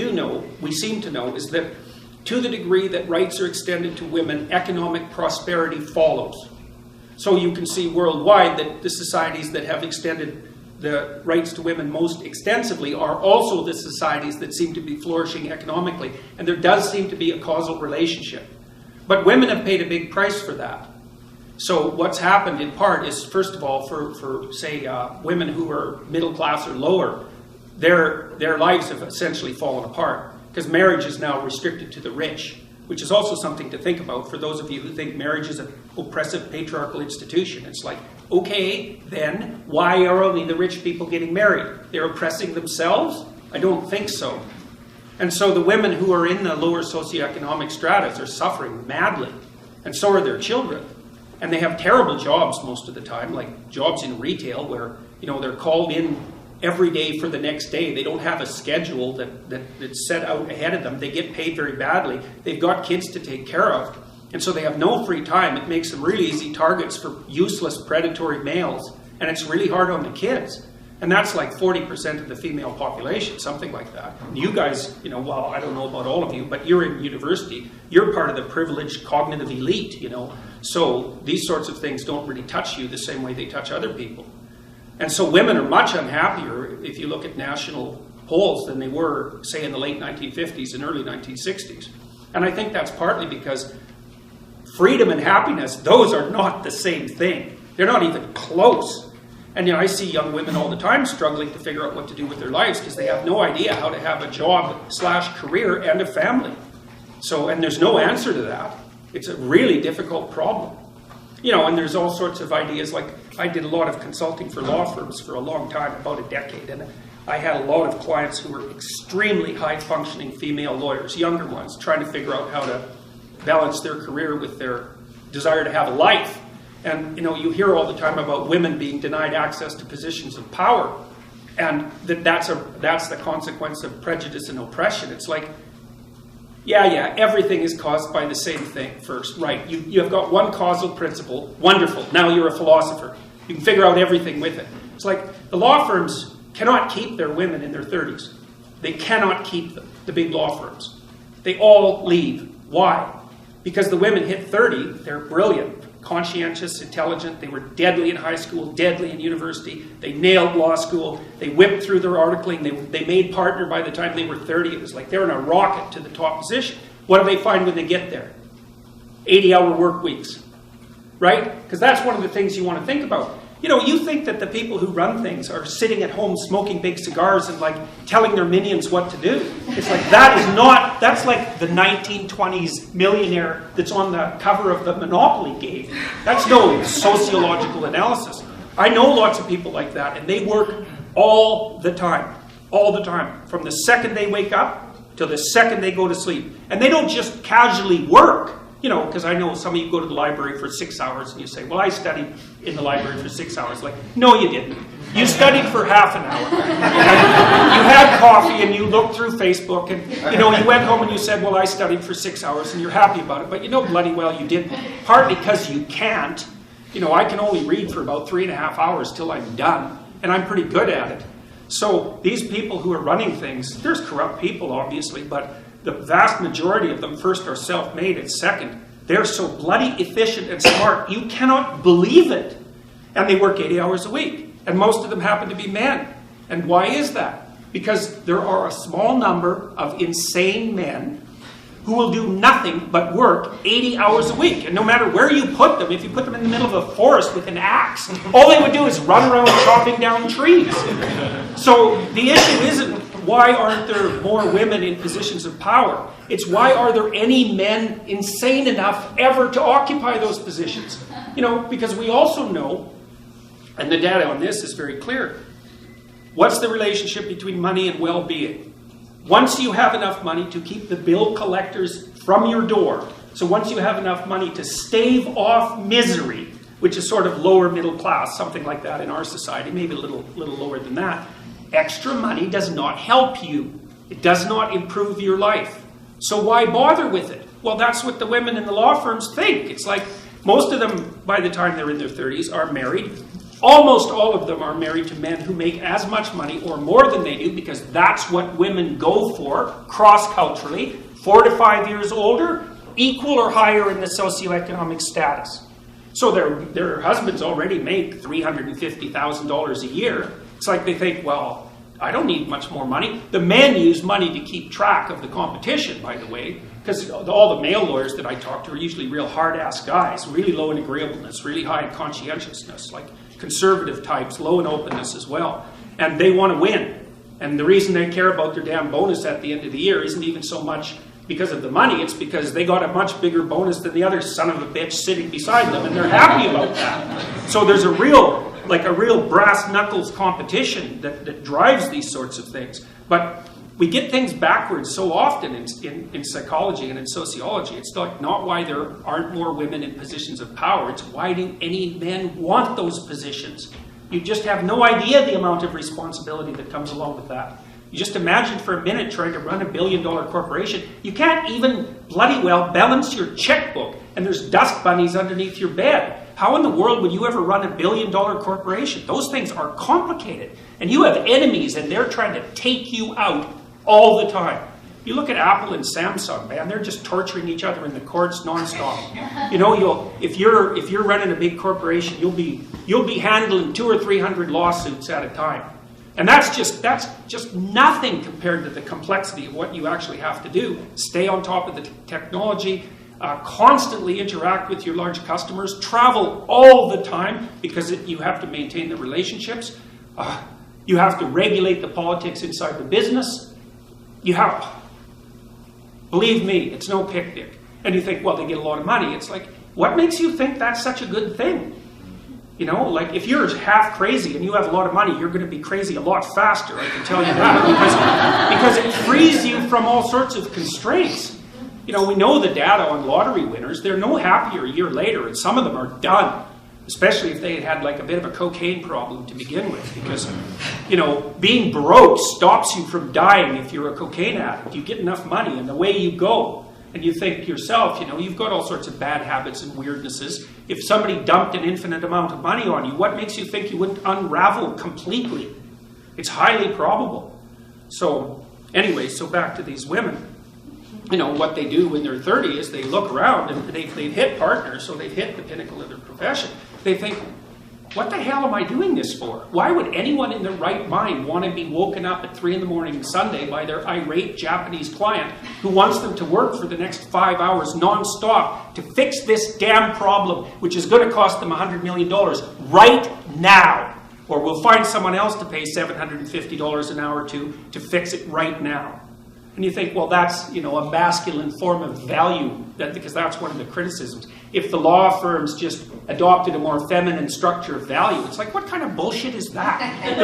seem to know, is that to the degree that rights are extended to women, economic prosperity follows. So you can see worldwide that the societies that have extended the rights to women most extensively are also the societies that seem to be flourishing economically. And there does seem to be a causal relationship. But women have paid a big price for that. So what's happened in part is, first of all, for say, women who are middle class or lower, their lives have essentially fallen apart because marriage is now restricted to the rich, which is also something to think about for those of you who think marriage is an oppressive patriarchal institution. It's like, okay, then why are only the rich people getting married? They're oppressing themselves? I don't think so. And so the women who are in the lower socioeconomic stratas are suffering madly, and so are their children. And they have terrible jobs most of the time, like jobs in retail where, they're called in every day for the next day. They don't have a schedule that's set out ahead of them. They get paid very badly. They've got kids to take care of. And so they have no free time. It makes them really easy targets for useless predatory males. And it's really hard on the kids. And that's like 40% of the female population, something like that. You guys, well, I don't know about all of you, but you're in university. You're part of the privileged cognitive elite, So these sorts of things don't really touch you the same way they touch other people. And so women are much unhappier if you look at national polls than they were, say, in the late 1950s and early 1960s. And I think that's partly because freedom and happiness, those are not the same thing. They're not even close. And I see young women all the time struggling to figure out what to do with their lives because they have no idea how to have a job/career and a family. So, and there's no answer to that. It's a really difficult problem. And there's all sorts of ideas. Like, I did a lot of consulting for law firms for a long time, about a decade, and I had a lot of clients who were extremely high-functioning female lawyers, younger ones, trying to figure out how to balance their career with their desire to have a life. And, you hear all the time about women being denied access to positions of power, and that's the consequence of prejudice and oppression. It's like, yeah, everything is caused by the same thing first. Right, you have got one causal principle. Wonderful. Now you're a philosopher. You can figure out everything with it. It's like the law firms cannot keep their women in their 30s. They cannot keep them, the big law firms. They all leave. Why? Because the women hit 30, they're brilliant, conscientious, intelligent. They were deadly in high school, deadly in university. They nailed law school. They whipped through their articling. They made partner by the time they were 30. It was like they're in a rocket to the top position. What do they find when they get there? 80-hour work weeks, right? Because that's one of the things you want to think about. You think that the people who run things are sitting at home smoking big cigars and telling their minions what to do. It's like, that's like the 1920s millionaire that's on the cover of the Monopoly game. That's no sociological analysis. I know lots of people like that, and they work all the time, from the second they wake up till the second they go to sleep. And they don't just casually work. Because I know some of you go to the library for 6 hours and you say, well, I studied in the library for 6 hours. Like, no, you didn't. You studied for half an hour. You had coffee and you looked through Facebook and, you went home and you said, well, I studied for 6 hours and you're happy about it. But bloody well you didn't. Partly because you can't. I can only read for about 3.5 hours till I'm done. And I'm pretty good at it. So these people who are running things, there's corrupt people, obviously, but the vast majority of them, first, are self-made, and second, they're so bloody efficient and smart, you cannot believe it. And they work 80 hours a week. And most of them happen to be men. And why is that? Because there are a small number of insane men who will do nothing but work 80 hours a week. And no matter where you put them, if you put them in the middle of a forest with an axe, all they would do is run around chopping down trees. So the issue isn't, why aren't there more women in positions of power? It's, why are there any men insane enough ever to occupy those positions? Because we also know, and the data on this is very clear, what's the relationship between money and well-being? Once you have enough money to keep the bill collectors from your door, so once you have enough money to stave off misery, which is sort of lower middle class, something like that in our society, maybe a little lower than that, extra money does not help you. It does not improve your life. So why bother with it? Well, that's what the women in the law firms think. It's like most of them, by the time they're in their 30s, are married. Almost all of them are married to men who make as much money or more than they do, because that's what women go for cross-culturally. 4 to 5 years older, equal or higher in the socioeconomic status. So their husbands already make $350,000 a year. It's like they think, well, I don't need much more money. The men use money to keep track of the competition, by the way, because all the male lawyers that I talk to are usually real hard-ass guys, really low in agreeableness, really high in conscientiousness, like conservative types, low in openness as well. And they want to win. And the reason they care about their damn bonus at the end of the year isn't even so much because of the money, it's because they got a much bigger bonus than the other son of a bitch sitting beside them, and they're happy about that. So there's a real brass knuckles competition that drives these sorts of things. But we get things backwards so often in psychology and in sociology. It's not why there aren't more women in positions of power. It's, why do any men want those positions? You just have no idea the amount of responsibility that comes along with that. You just imagine for a minute trying to run $1 billion corporation. You can't even bloody well balance your checkbook, and there's dust bunnies underneath your bed. How in the world would you ever run $1 billion corporation? Those things are complicated. And you have enemies, and they're trying to take you out all the time. You look at Apple and Samsung, man, they're just torturing each other in the courts nonstop. If you're running a big corporation, you'll be handling 200 or 300 lawsuits at a time. And that's just nothing compared to the complexity of what you actually have to do. Stay on top of the technology, constantly interact with your large customers, travel all the time because you have to maintain the relationships. You have to regulate the politics inside the business. Believe me, it's no picnic. And you think, well, they get a lot of money. It's like, what makes you think that's such a good thing? You know, like if you're half crazy and you have a lot of money, you're going to be crazy a lot faster, I can tell you that, because it frees you from all sorts of constraints. You know, we know the data on lottery winners. They're no happier a year later, and some of them are done, especially if they had like a bit of a cocaine problem to begin with, because, you know, being broke stops you from dying if you're a cocaine addict. You get enough money and away you go. And you think to yourself, you know, you've got all sorts of bad habits and weirdnesses. If somebody dumped an infinite amount of money on you, what makes you think you wouldn't unravel completely? It's highly probable. So anyway, so back to these women. You know, what they do when they're 30 is they look around and they've hit partners, so they've hit the pinnacle of their profession. They think, what the hell am I doing this for? Why would anyone in their right mind want to be woken up at 3 in the morning Sunday by their irate Japanese client who wants them to work for the next 5 hours non-stop to fix this damn problem, which is going to cost them $100 million right now? Or we'll find someone else to pay $750 an hour to fix it right now. And you think, well, that's, you know, a masculine form of value, because that's one of the criticisms. If the law firms just adopted a more feminine structure of value, it's like, what kind of bullshit is that?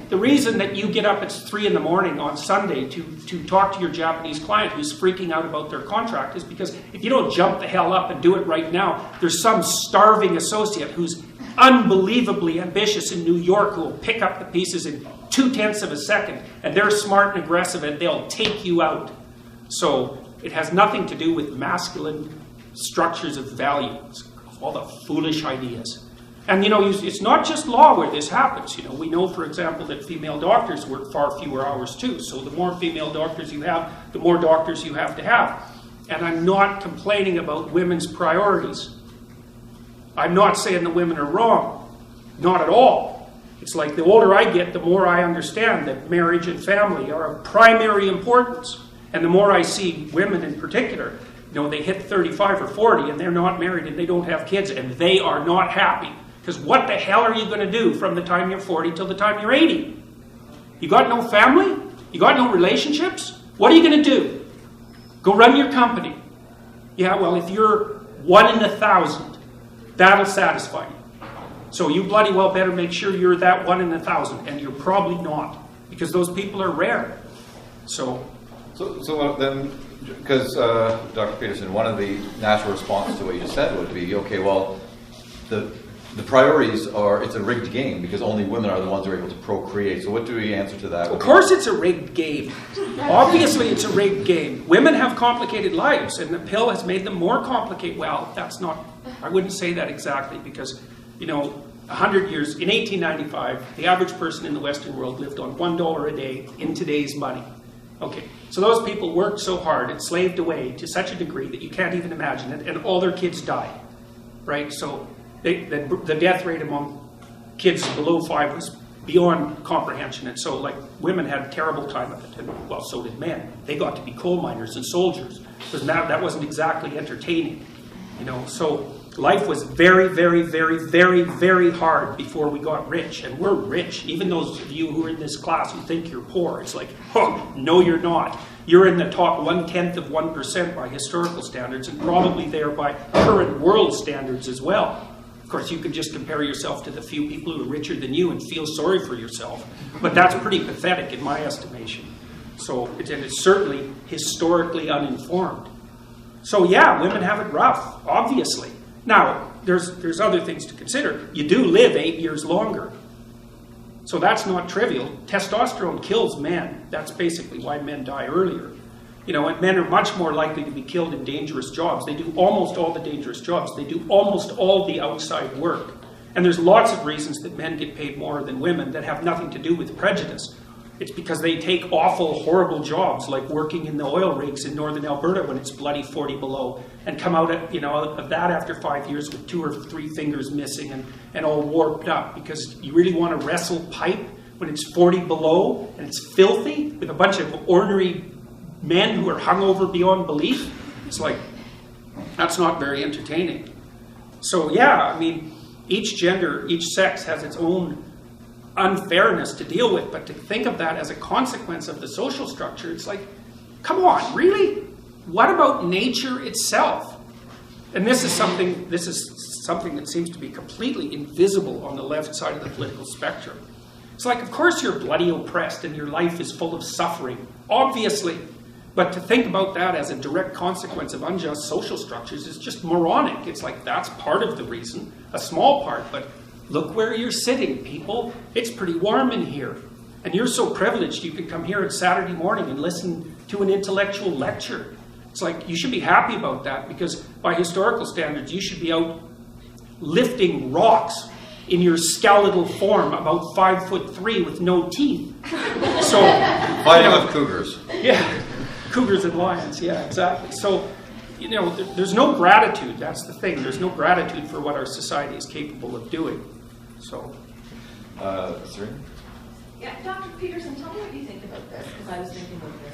The reason that you get up at 3 in the morning on Sunday to talk to your Japanese client who's freaking out about their contract is because if you don't jump the hell up and do it right now, there's some starving associate who's unbelievably ambitious in New York who will pick up the pieces in 0.2 of a second, and they're smart and aggressive and they'll take you out. So it has nothing to do with masculine structures of value. It's all the foolish ideas. And you know, it's not just law where this happens. You know, we know, for example, that female doctors work far fewer hours too. So the more female doctors you have, the more doctors you have to have. And I'm not complaining about women's priorities. I'm not saying the women are wrong. Not at all. It's like the older I get, the more I understand that marriage and family are of primary importance. And the more I see women in particular, you know, they hit 35 or 40 and they're not married and they don't have kids and they are not happy. Because what the hell are you going to do from the time you're 40 till the time you're 80? You got no family? You got no relationships? What are you going to do? Go run your company. Yeah, well, if you're 1 in 1,000, that'll satisfy you. So you bloody well better make sure you're that 1 in 1,000, and you're probably not, because those people are rare. So then, because Dr. Peterson, one of the natural responses to what you just said would be, okay, well, the priorities are, it's a rigged game because only women are the ones who are able to procreate. So what do we answer to that? Of course it's a rigged game. Obviously it's a rigged game. Women have complicated lives, and the pill has made them more complicated. Well, that's not, I wouldn't say that exactly, because, you know, 100 years, in 1895, the average person in the Western world lived on $1 a day in today's money. Okay, so those people worked so hard and slaved away to such a degree that you can't even imagine it, and all their kids died, right? So the death rate among kids below 5 was beyond comprehension, and so like women had a terrible time of it, and well, so did men. They got to be coal miners and soldiers, because that wasn't exactly entertaining, you know. So life was very, very, very, very, very hard before we got rich, and we're rich. Even those of you who are in this class who think you're poor, it's like, oh, no, you're not. You're in the top 1/10 of 1% by historical standards, and probably there by current world standards as well. Of course, you can just compare yourself to the few people who are richer than you and feel sorry for yourself. But that's pretty pathetic in my estimation. So it's certainly historically uninformed. So yeah, women have it rough, obviously. Now, there's other things to consider. You do live 8 years longer. So that's not trivial. Testosterone kills men. That's basically why men die earlier. You know, and men are much more likely to be killed in dangerous jobs. They do almost all the dangerous jobs. They do almost all the outside work. And there's lots of reasons that men get paid more than women that have nothing to do with prejudice. It's because they take awful, horrible jobs, like working in the oil rigs in northern Alberta when it's bloody 40 below, and come out of, of that after 5 years with 2 or 3 fingers missing and all warped up. Because you really want to wrestle pipe when it's 40 below and it's filthy with a bunch of ordinary men who are hungover beyond belief? It's like, That's not very entertaining. So yeah, I mean, each gender, each sex has its own unfairness to deal with, but to think of that as a consequence of the social structure, it's like, come on, really? What about nature itself? And this is something that seems to be completely invisible on the left side of the political spectrum. It's like, of course you're bloody oppressed and your life is full of suffering, obviously. But to think about that as a direct consequence of unjust social structures is just moronic. It's like, that's part of the reason, a small part, but look where you're sitting, people. It's pretty warm in here. And you're so privileged you can come here on Saturday morning and listen to an intellectual lecture. It's like, you should be happy about that, because by historical standards, you should be out lifting rocks in your skeletal form, about 5'3" with no teeth. So, Fighting with cougars. Yeah. Cougars and lions, yeah, exactly. So, you know, there's no gratitude. That's the thing. There's no gratitude for what our society is capable of doing. So, Sorry? Yeah, Dr. Peterson, tell me what you think about this, because I was thinking about this.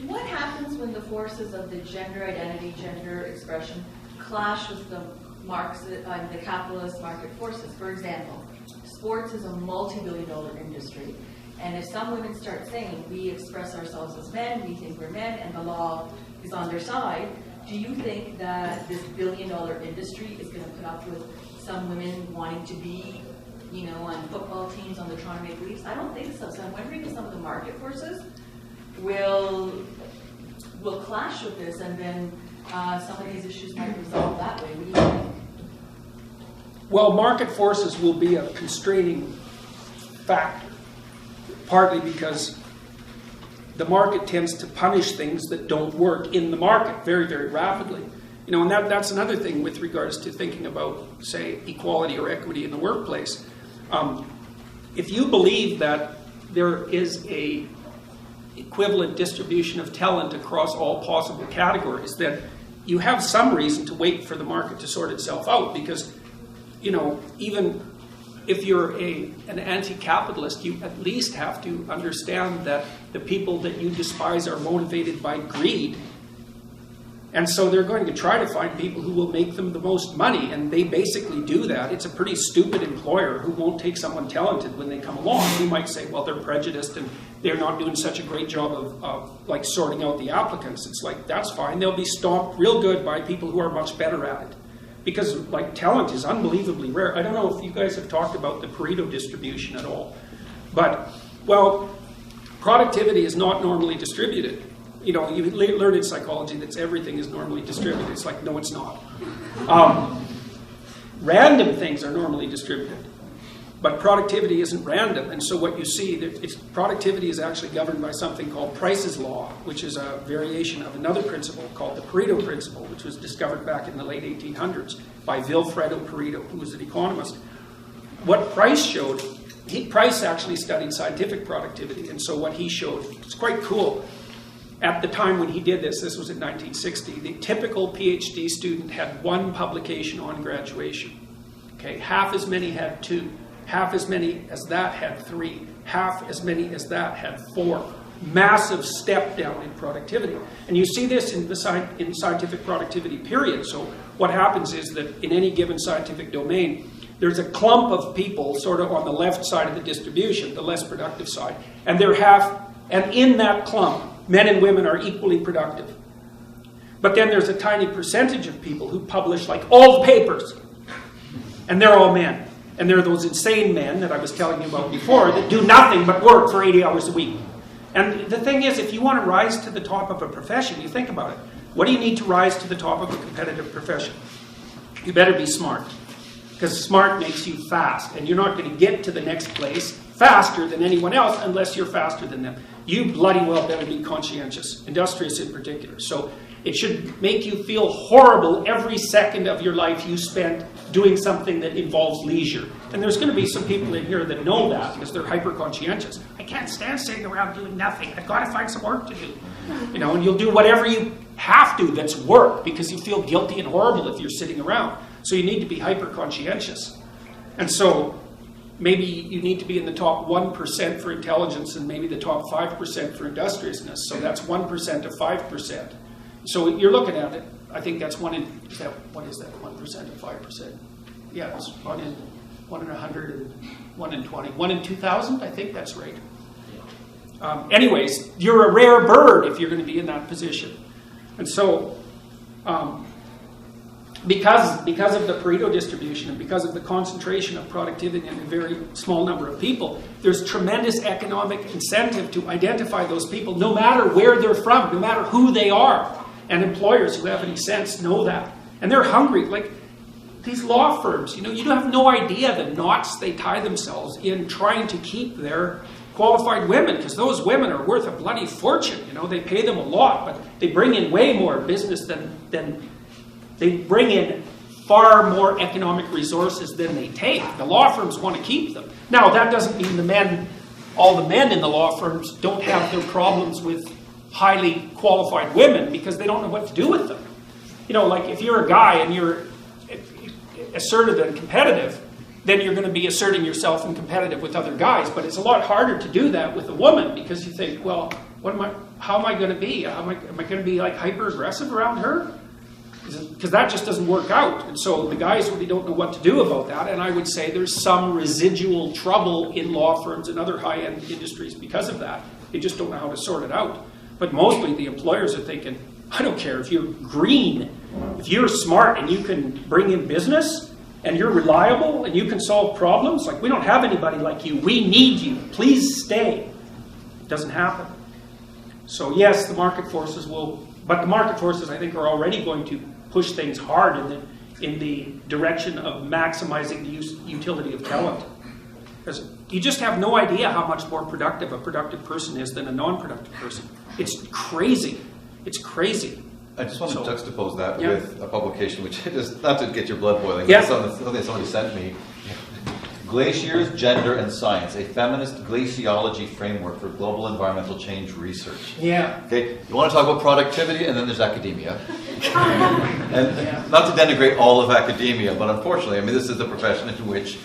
What happens when the forces of the gender identity, gender expression clash with the the capitalist market forces? For example, sports is a multi-billion-dollar industry. And if some women start saying, we express ourselves as men, we think we're men, and the law is on their side, do you think that this billion-dollar industry is going to put up with some women wanting to be, you know, on football teams on the Toronto Maple Leafs? I don't think so. So I'm wondering if some of the market forces will clash with this, and then some of these issues might resolve that way. What do you think? well, market forces will be a constraining factor. Partly because the market tends to punish things that don't work in the market very, very rapidly. You know, and that's another thing with regards to thinking about, say, equality or equity in the workplace. If you believe that there is a equivalent distribution of talent across all possible categories, then you have some reason to wait for the market to sort itself out, because, you know, even if you're an anti-capitalist, you at least have to understand that the people that you despise are motivated by greed. And so they're going to try to find people who will make them the most money, and they basically do that. It's a pretty stupid employer who won't take someone talented when they come along. You might say, well, they're prejudiced and they're not doing such a great job of like sorting out the applicants. It's like, that's fine. They'll be stomped real good by people who are much better at it. Because like talent is unbelievably rare. I don't know if you guys have talked about the Pareto distribution at all. But, well, productivity is not normally distributed. You know, you learn in psychology that everything is normally distributed. It's like, no, it's not. Random things are normally distributed. But productivity isn't random. And so what you see, productivity is actually governed by something called Price's Law, which is a variation of another principle called the Pareto principle, which was discovered back in the late 1800s by Vilfredo Pareto, who was an economist. What Price showed, Price actually studied scientific productivity. And so what he showed, it's quite cool. At the time when he did this was in 1960, the typical PhD student had one publication on graduation. Okay, half as many had 2. Half as many as that had 3. Half as many as that had 4. Massive step down in productivity. And you see this in scientific productivity, period. So what happens is that in any given scientific domain, there's a clump of people sort of on the left side of the distribution, the less productive side. And and in that clump, men and women are equally productive. But then there's a tiny percentage of people who publish like all the papers. And they're all men. And there are those insane men that I was telling you about before that do nothing but work for 80 hours a week. And the thing is, if you want to rise to the top of a profession, you think about it. What do you need to rise to the top of a competitive profession? You better be smart. Because smart makes you fast. And you're not going to get to the next place faster than anyone else unless you're faster than them. You bloody well better be conscientious, industrious in particular. So it should make you feel horrible every second of your life you spend doing something that involves leisure. And there's going to be some people in here that know that because they're hyper-conscientious. I can't stand sitting around doing nothing. I've got to find some work to do. You know, and you'll do whatever you have to that's work because you feel guilty and horrible if you're sitting around. So you need to be hyper-conscientious. And so maybe you need to be in the top 1% for intelligence and maybe the top 5% for industriousness. So that's 1% of 5%. So you're looking at it. I think that's what is that 1% or 5%? Yeah, it's 1 in 100 and 1 in 20. 1 in 2,000, I think that's right. Anyways, you're a rare bird if you're going to be in that position. And so, because of the Pareto distribution and because of the concentration of productivity in a very small number of people, there's tremendous economic incentive to identify those people no matter where they're from, no matter who they are. And employers who have any sense know that. And they're hungry. Like these law firms, you have no idea the knots they tie themselves in trying to keep their qualified women, because those women are worth a bloody fortune. They pay them a lot, but they bring in way more business than they bring in far more economic resources than they take. The law firms want to keep them. Now, that doesn't mean all the men in the law firms don't have their problems with highly qualified women because they don't know what to do with them. Like if you're a guy and you're assertive and competitive, then you're going to be asserting yourself and competitive with other guys. But it's a lot harder to do that with a woman because you think, well, how am I going to be? Am I going to be like hyper aggressive around her? Because that just doesn't work out. And so the guys really don't know what to do about that. And I would say there's some residual trouble in law firms and other high-end industries because of that. They just don't know how to sort it out. But mostly the employers are thinking, I don't care if you're green, if you're smart and you can bring in business and you're reliable and you can solve problems, like we don't have anybody like you, we need you, please stay. It doesn't happen. So yes, the market forces will, but the market forces I think are already going to push things hard in the direction of maximizing the utility of talent. Because you just have no idea how much more productive a productive person is than a non-productive person. It's crazy. It's crazy. I just want to juxtapose that with a publication which is, not to get your blood boiling, yeah. but something somebody sent me. Glaciers, Gender and Science, a Feminist Glaciology Framework for Global Environmental Change Research. Yeah. Okay, you want to talk about productivity, and then there's academia. And not to denigrate all of academia, but unfortunately, I mean, this is the profession in which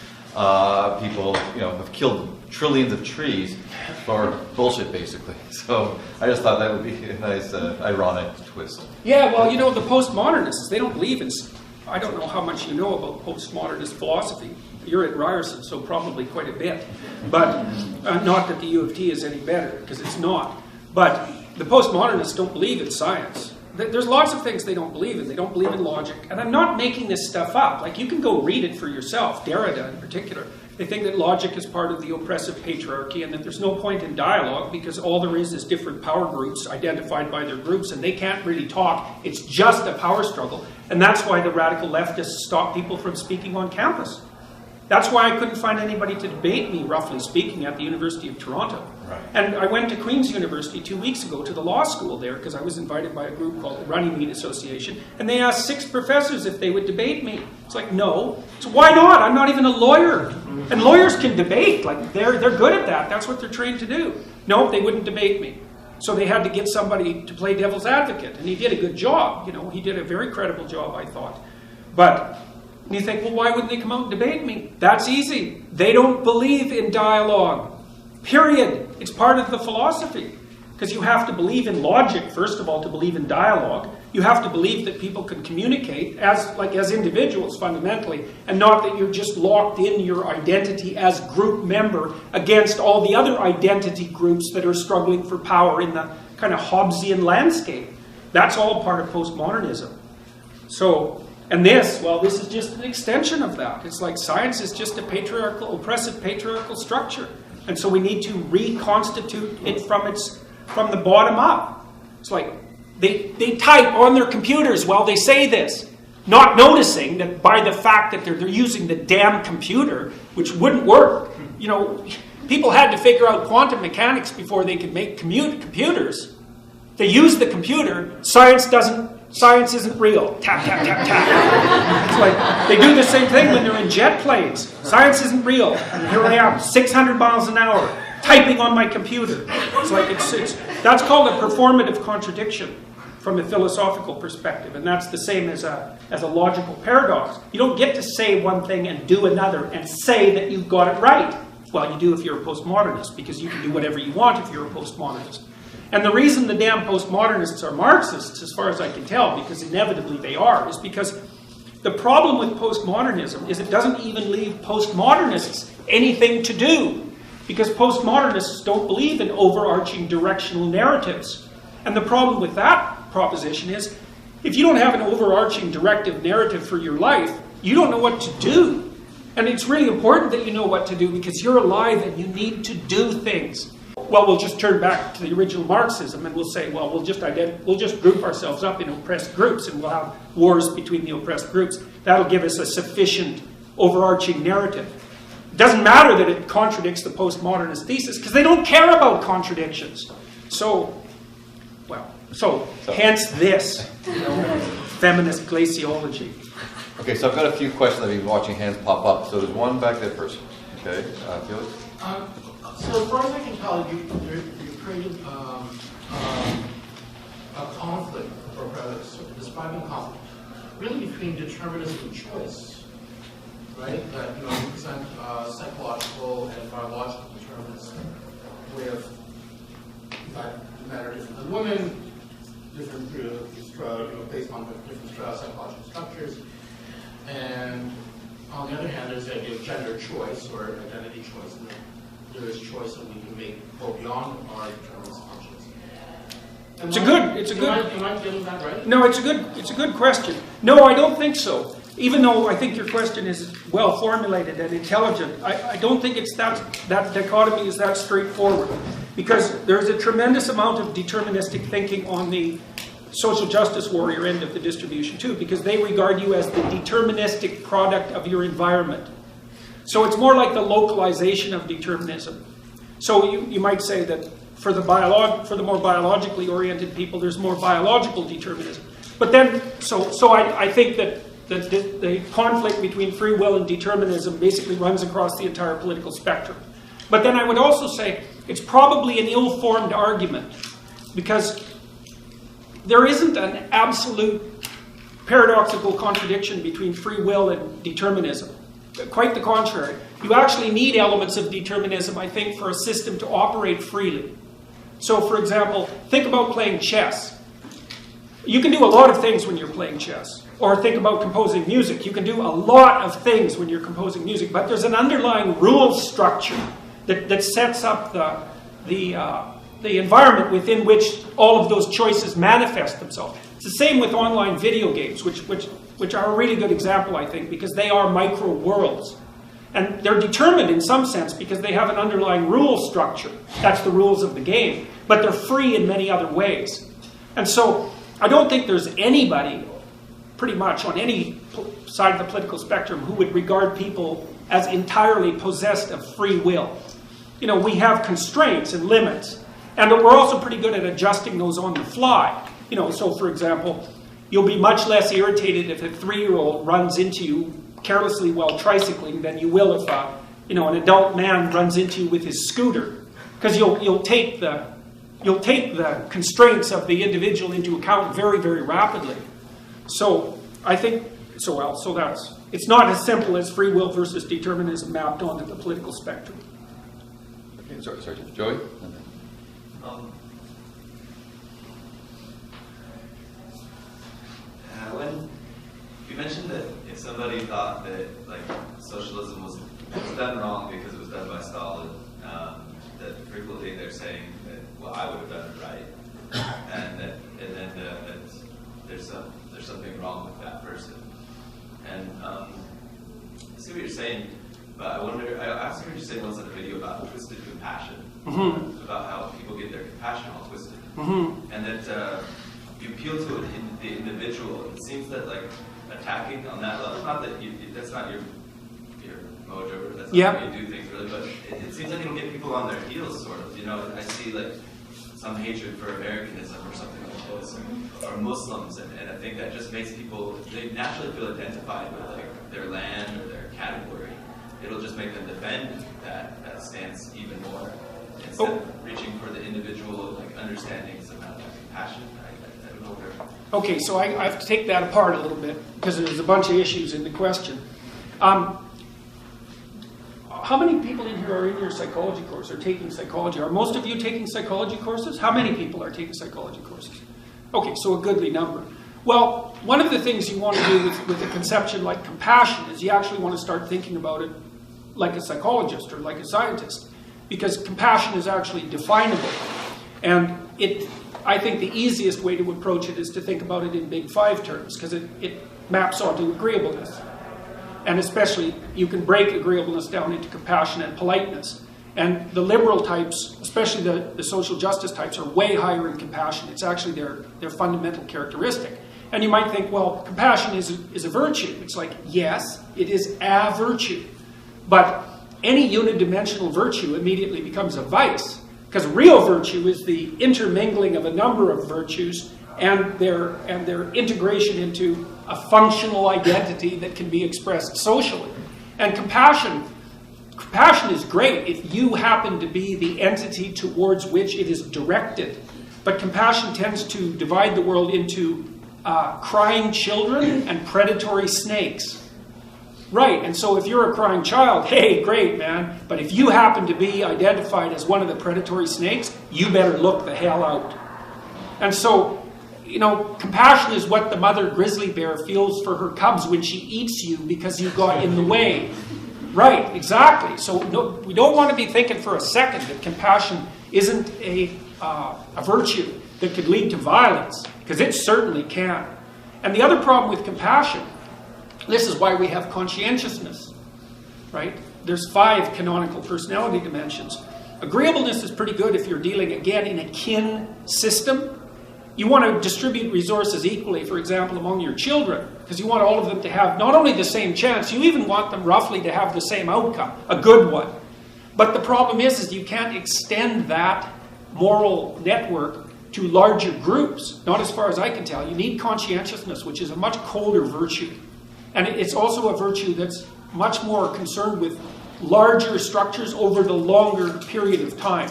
people, have killed trillions of trees for bullshit, basically. So I just thought that would be a nice, ironic twist. Yeah, well, the postmodernists, they don't believe in, I don't know how much you know about postmodernist philosophy. You're at Ryerson, so probably quite a bit. But not that the U of T is any better, because it's not. But the postmodernists don't believe in science. There's lots of things they don't believe in. They don't believe in logic. And I'm not making this stuff up. Like, you can go read it for yourself, Derrida in particular. They think that logic is part of the oppressive patriarchy and that there's no point in dialogue because all there is different power groups identified by their groups and they can't really talk. It's just a power struggle. And that's why the radical leftists stop people from speaking on campus. That's why I couldn't find anybody to debate me, roughly speaking, at the University of Toronto. Right. And I went to Queen's University 2 weeks ago to the law school there because I was invited by a group called the Runnymede Association, and they asked 6 professors if they would debate me. It's like, no. So why not? I'm not even a lawyer. And lawyers can debate. Like, they're good at that. That's what they're trained to do. No, they wouldn't debate me. So they had to get somebody to play devil's advocate, and he did a good job. He did a very credible job, I thought. But you think, well, why wouldn't they come out and debate me? That's easy. They don't believe in dialogue. Period. It's part of the philosophy. Because you have to believe in logic, first of all, to believe in dialogue. You have to believe that people can communicate as individuals, fundamentally, and not that you're just locked in your identity as group member against all the other identity groups that are struggling for power in the kind of Hobbesian landscape. That's all part of postmodernism. So, and this is just an extension of that. It's like science is just a oppressive patriarchal structure. And so we need to reconstitute it from the bottom up. It's like they type on their computers while they say this, not noticing that by the fact that they're using the damn computer, which wouldn't work. People had to figure out quantum mechanics before they could make computers. They use the computer. Science isn't real. Tap, tap, tap, tap. It's like they do the same thing when they're in jet planes. Science isn't real. And here I am, 600 miles an hour, typing on my computer. It's like that's called a performative contradiction from a philosophical perspective, and that's the same as a logical paradox. You don't get to say one thing and do another and say that you've got it right. Well, you do if you're a postmodernist, because you can do whatever you want if you're a postmodernist. And the reason the damn postmodernists are Marxists, as far as I can tell, because inevitably they are, is because the problem with postmodernism is it doesn't even leave postmodernists anything to do. Because postmodernists don't believe in overarching directional narratives. And the problem with that proposition is, if you don't have an overarching directive narrative for your life, you don't know what to do. And it's really important that you know what to do because you're alive and you need to do things. Well, we'll just turn back to the original Marxism and we'll say, well, we'll just group ourselves up in oppressed groups and we'll have wars between the oppressed groups. That'll give us a sufficient overarching narrative. It doesn't matter that it contradicts the postmodernist thesis because they don't care about contradictions. So hence this, feminist glaciology. Okay, so I've got a few questions. I've been watching hands pop up. So there's one back there first. Okay, Felix? So as far as I can tell, you created a conflict, or describing conflict, really between determinism and choice, right? That you present psychological and biological determinism with that men are different than women, different based on different psychological structures, and on the other hand, there's the idea of gender choice or identity choice. And there is choice that we can make go beyond our determinist functions. Am I getting that right? No, it's a good question. No, I don't think so. Even though I think your question is well formulated and intelligent, I don't think it's that dichotomy is that straightforward. Because there's a tremendous amount of deterministic thinking on the social justice warrior end of the distribution too, because they regard you as the deterministic product of your environment. So it's more like the localization of determinism. So you might say that for the more biologically oriented people, there's more biological determinism. But then, so I think that the conflict between free will and determinism basically runs across the entire political spectrum. But then I would also say it's probably an ill-formed argument because there isn't an absolute paradoxical contradiction between free will and determinism. Quite the contrary. You actually need elements of determinism, I think, for a system to operate freely. So, for example, think about playing chess. You can do a lot of things when you're playing chess. Or think about composing music. You can do a lot of things when you're composing music, but there's an underlying rule structure that sets up the environment within which all of those choices manifest themselves. It's the same with online video games, which are a really good example, I think, because they are micro worlds. And they're determined in some sense because they have an underlying rule structure. That's the rules of the game. But they're free in many other ways. And so I don't think there's anybody, pretty much on any side of the political spectrum, who would regard people as entirely possessed of free will. We have constraints and limits. And we're also pretty good at adjusting those on the fly. So for example, you'll be much less irritated if a 3-year-old runs into you carelessly while tricycling than you will if an adult man runs into you with his scooter, because you'll take the constraints of the individual into account very, very rapidly. So I think it's not as simple as free will versus determinism mapped onto the political spectrum. Okay, sorry, Joey. When you mentioned that if somebody thought that socialism was done wrong because it was done by Stalin, that frequently they're saying that I would have done it right, and then there's something wrong with that person. And I see what you're saying, but I wonder. I also heard you say once in a video about twisted compassion, about how people get their compassion all twisted, and that. You appeal to the individual. It seems that attacking on that level, not that that's not your mojo, that's not how you do things really, but it seems like it'll get people on their heels, sort of. I see some hatred for Americanism or something like this, or Muslims, and I think that just makes people, they naturally feel identified with their land or their category. It'll just make them defend that stance even more instead of reaching for the individual understanding somehow that compassion. Okay, so I have to take that apart a little bit because there's a bunch of issues in the question. how many people in here are in your psychology course or taking psychology? Are most of you taking psychology courses? How many people are taking psychology courses? Okay, so a goodly number. Well, one of the things you want to do with a conception like compassion is you actually want to start thinking about it like a psychologist or like a scientist, because compassion is actually definable. And I think the easiest way to approach it is to think about it in big 5 terms, because it maps onto agreeableness. And especially, you can break agreeableness down into compassion and politeness. And the liberal types, especially the social justice types, are way higher in compassion. It's actually their fundamental characteristic. And you might think, well, compassion is a virtue. It's like, yes, it is a virtue. But any unidimensional virtue immediately becomes a vice. Because real virtue is the intermingling of a number of virtues and their integration into a functional identity that can be expressed socially. And compassion is great if you happen to be the entity towards which it is directed. But compassion tends to divide the world into crying children and predatory snakes. Right, and so if you're a crying child, hey, great, man. But if you happen to be identified as one of the predatory snakes, you better look the hell out. And so, you know, compassion is what the mother grizzly bear feels for her cubs when she eats you because you got in the way. Right, exactly. So no, we don't want to be thinking for a second that compassion isn't a virtue that could lead to violence, because it certainly can. And the other problem with compassion, this is why we have conscientiousness, right? There's 5 canonical personality dimensions. Agreeableness is pretty good if you're dealing, again, in a kin system. You want to distribute resources equally, for example, among your children, because you want all of them to have not only the same chance, you even want them roughly to have the same outcome, a good one. But the problem is you can't extend that moral network to larger groups, not as far as I can tell. You need conscientiousness, which is a much colder virtue. And it's also a virtue that's much more concerned with larger structures over the longer period of time.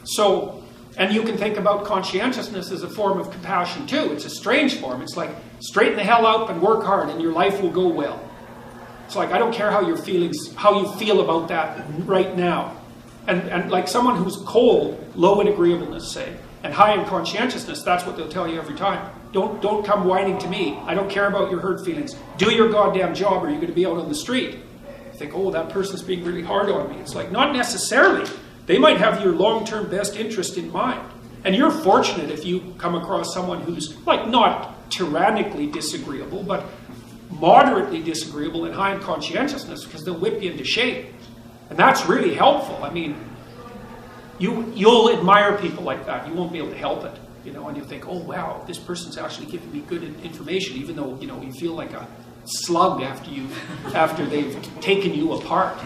So, and you can think about conscientiousness as a form of compassion too. It's a strange form. It's like, straighten the hell up and work hard and your life will go well. It's like, I don't care how you feel about that right now. And like someone who's cold, low in agreeableness, say, and high in conscientiousness, that's what they'll tell you every time. Don't come whining to me. I don't care about your hurt feelings. Do your goddamn job or you're going to be out on the street. You think, oh, that person's being really hard on me. It's like, not necessarily. They might have your long-term best interest in mind. And you're fortunate if you come across someone who's, like, not tyrannically disagreeable, but moderately disagreeable and high in conscientiousness, because they'll whip you into shape. And that's really helpful. I mean, you'll admire people like that. You won't be able to help it. You know, and you think, oh, wow, this person's actually giving me good information, even though, you know, you feel like a slug after they've taken you apart.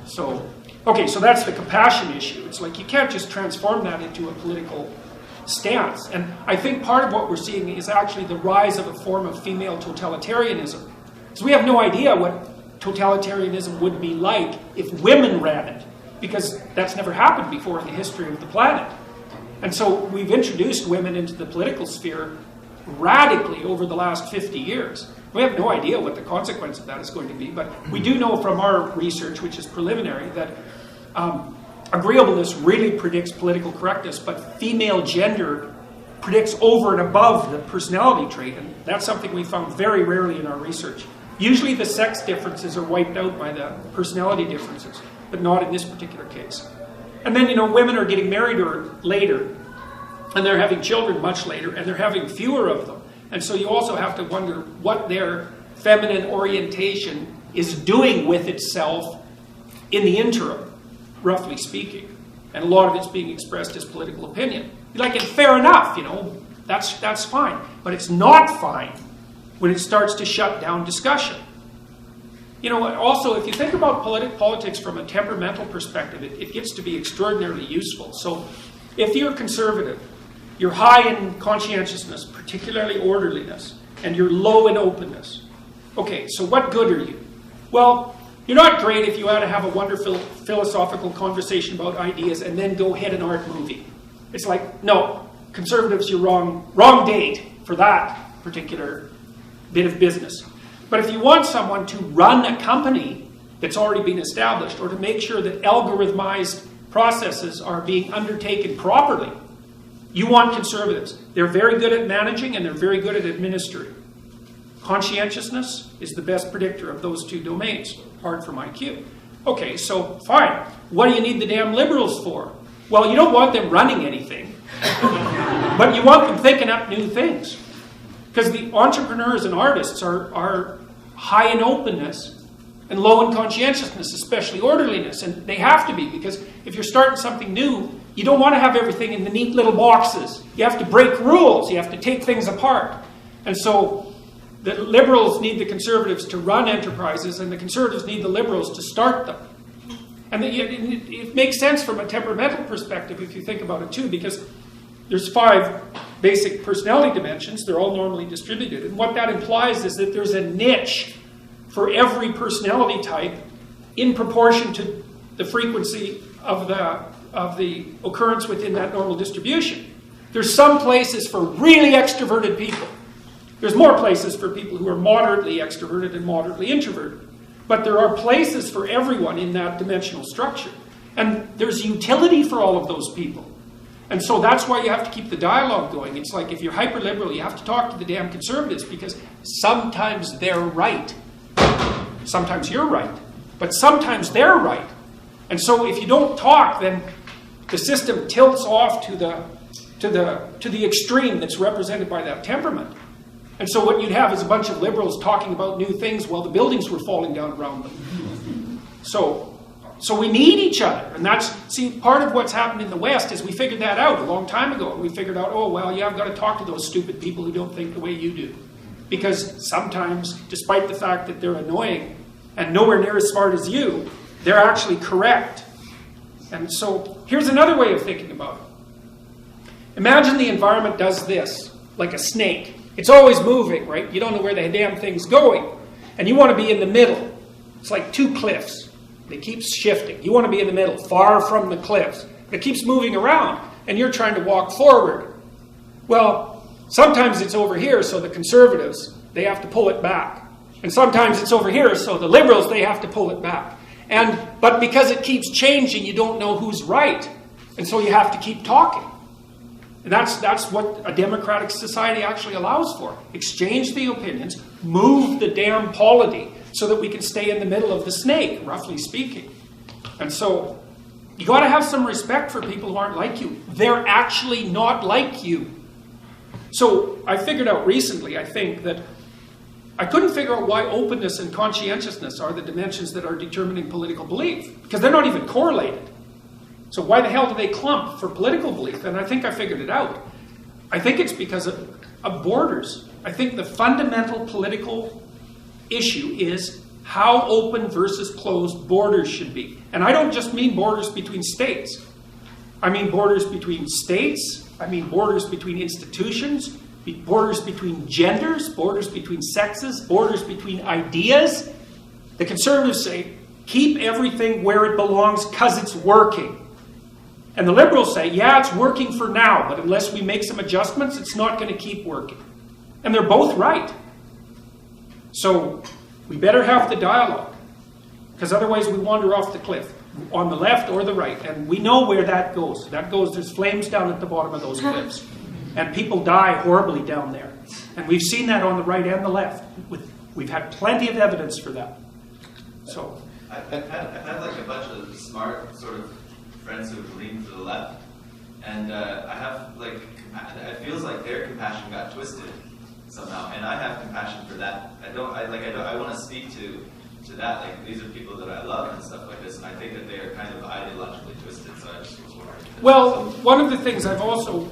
So, okay, so that's the compassion issue. It's like you can't just transform that into a political stance. And I think part of what we're seeing is actually the rise of a form of female totalitarianism. So we have no idea what totalitarianism would be like if women ran it, because that's never happened before in the history of the planet. And so we've introduced women into the political sphere radically over the last 50 years. We have no idea what the consequence of that is going to be, but we do know from our research, which is preliminary, that agreeableness really predicts political correctness, but female gender predicts over and above the personality trait, and that's something we found very rarely in our research. Usually the sex differences are wiped out by the personality differences, but not in this particular case. And then, you know, women are getting married later, and they're having children much later, and they're having fewer of them. And so you also have to wonder what their feminine orientation is doing with itself in the interim, roughly speaking. And a lot of it's being expressed as political opinion. Like, and fair enough, you know, that's fine. But it's not fine when it starts to shut down discussion. You know, also, if you think about politics from a temperamental perspective, it gets to be extraordinarily useful. So if you're conservative, you're high in conscientiousness, particularly orderliness, and you're low in openness. Okay, so what good are you? Well, you're not great if you had to have a wonderful philosophical conversation about ideas and then go hit an art movie. It's like, no, conservatives, you're wrong date for that particular bit of business. But if you want someone to run a company that's already been established, or to make sure that algorithmized processes are being undertaken properly. You want conservatives. They're very good at managing and they're very good at administering. Conscientiousness is the best predictor of those two domains, apart from IQ. Okay, so fine. What do you need the damn liberals for? Well, you don't want them running anything, but you want them thinking up new things. Because the entrepreneurs and artists are high in openness and low in conscientiousness, especially orderliness. And they have to be, because if you're starting something new, you don't want to have everything in the neat little boxes. You have to break rules. You have to take things apart. And so the liberals need the conservatives to run enterprises, and the conservatives need the liberals to start them. And it makes sense from a temperamental perspective if you think about it too, because there's 5 basic personality dimensions. They're all normally distributed. And what that implies is that there's a niche for every personality type in proportion to the frequency of the occurrence within that normal distribution. There's some places for really extroverted people. There's more places for people who are moderately extroverted and moderately introverted. But there are places for everyone in that dimensional structure. And there's utility for all of those people. And so that's why you have to keep the dialogue going. It's like if you're hyper-liberal, you have to talk to the damn conservatives, because sometimes they're right. Sometimes you're right. But sometimes they're right. And so if you don't talk, then the system tilts off to the extreme that's represented by that temperament. And so what you'd have is a bunch of liberals talking about new things while the buildings were falling down around them. So we need each other. And see, part of what's happened in the West is we figured that out a long time ago. We figured out, oh, well, yeah, I've got to talk to those stupid people who don't think the way you do. Because sometimes, despite the fact that they're annoying and nowhere near as smart as you, they're actually correct. And so here's another way of thinking about it. Imagine the environment does this, like a snake. It's always moving, right? You don't know where the damn thing's going. And you want to be in the middle. It's like 2 cliffs. It keeps shifting. You want to be in the middle, far from the cliffs. It keeps moving around, and you're trying to walk forward. Well, sometimes it's over here, so the conservatives, they have to pull it back. And sometimes it's over here, so the liberals, they have to pull it back. But because it keeps changing, you don't know who's right. And so you have to keep talking. And that's what a democratic society actually allows for. Exchange the opinions, move the damn polity so that we can stay in the middle of the snake, roughly speaking. And so you got to have some respect for people who aren't like you. They're actually not like you. So I figured out recently, I think, that I couldn't figure out why openness and conscientiousness are the dimensions that are determining political belief, because they're not even correlated. So why the hell do they clump for political belief? And I think I figured it out. I think it's because of borders. I think the fundamental political issue is how open versus closed borders should be. And I don't just mean borders between states. I mean borders between states. I mean borders between institutions, borders between genders, borders between sexes, borders between ideas. The conservatives say, keep everything where it belongs because it's working. And the liberals say, yeah, it's working for now, but unless we make some adjustments, it's not going to keep working. And they're both right. So we better have the dialogue, because otherwise we wander off the cliff, on the left or the right. And we know where that goes. There's flames down at the bottom of those cliffs. And people die horribly down there. And we've seen that on the right and the left. We've had plenty of evidence for that. So I've had like a bunch of smart sort of friends who've leaned to the left, and I have like, it feels like their compassion got twisted somehow, and I have compassion for that. I want to speak to that. Like, these are people that I love and stuff like this, and I think that they are kind of ideologically twisted. So I just was wondering. Well, one of the things I've also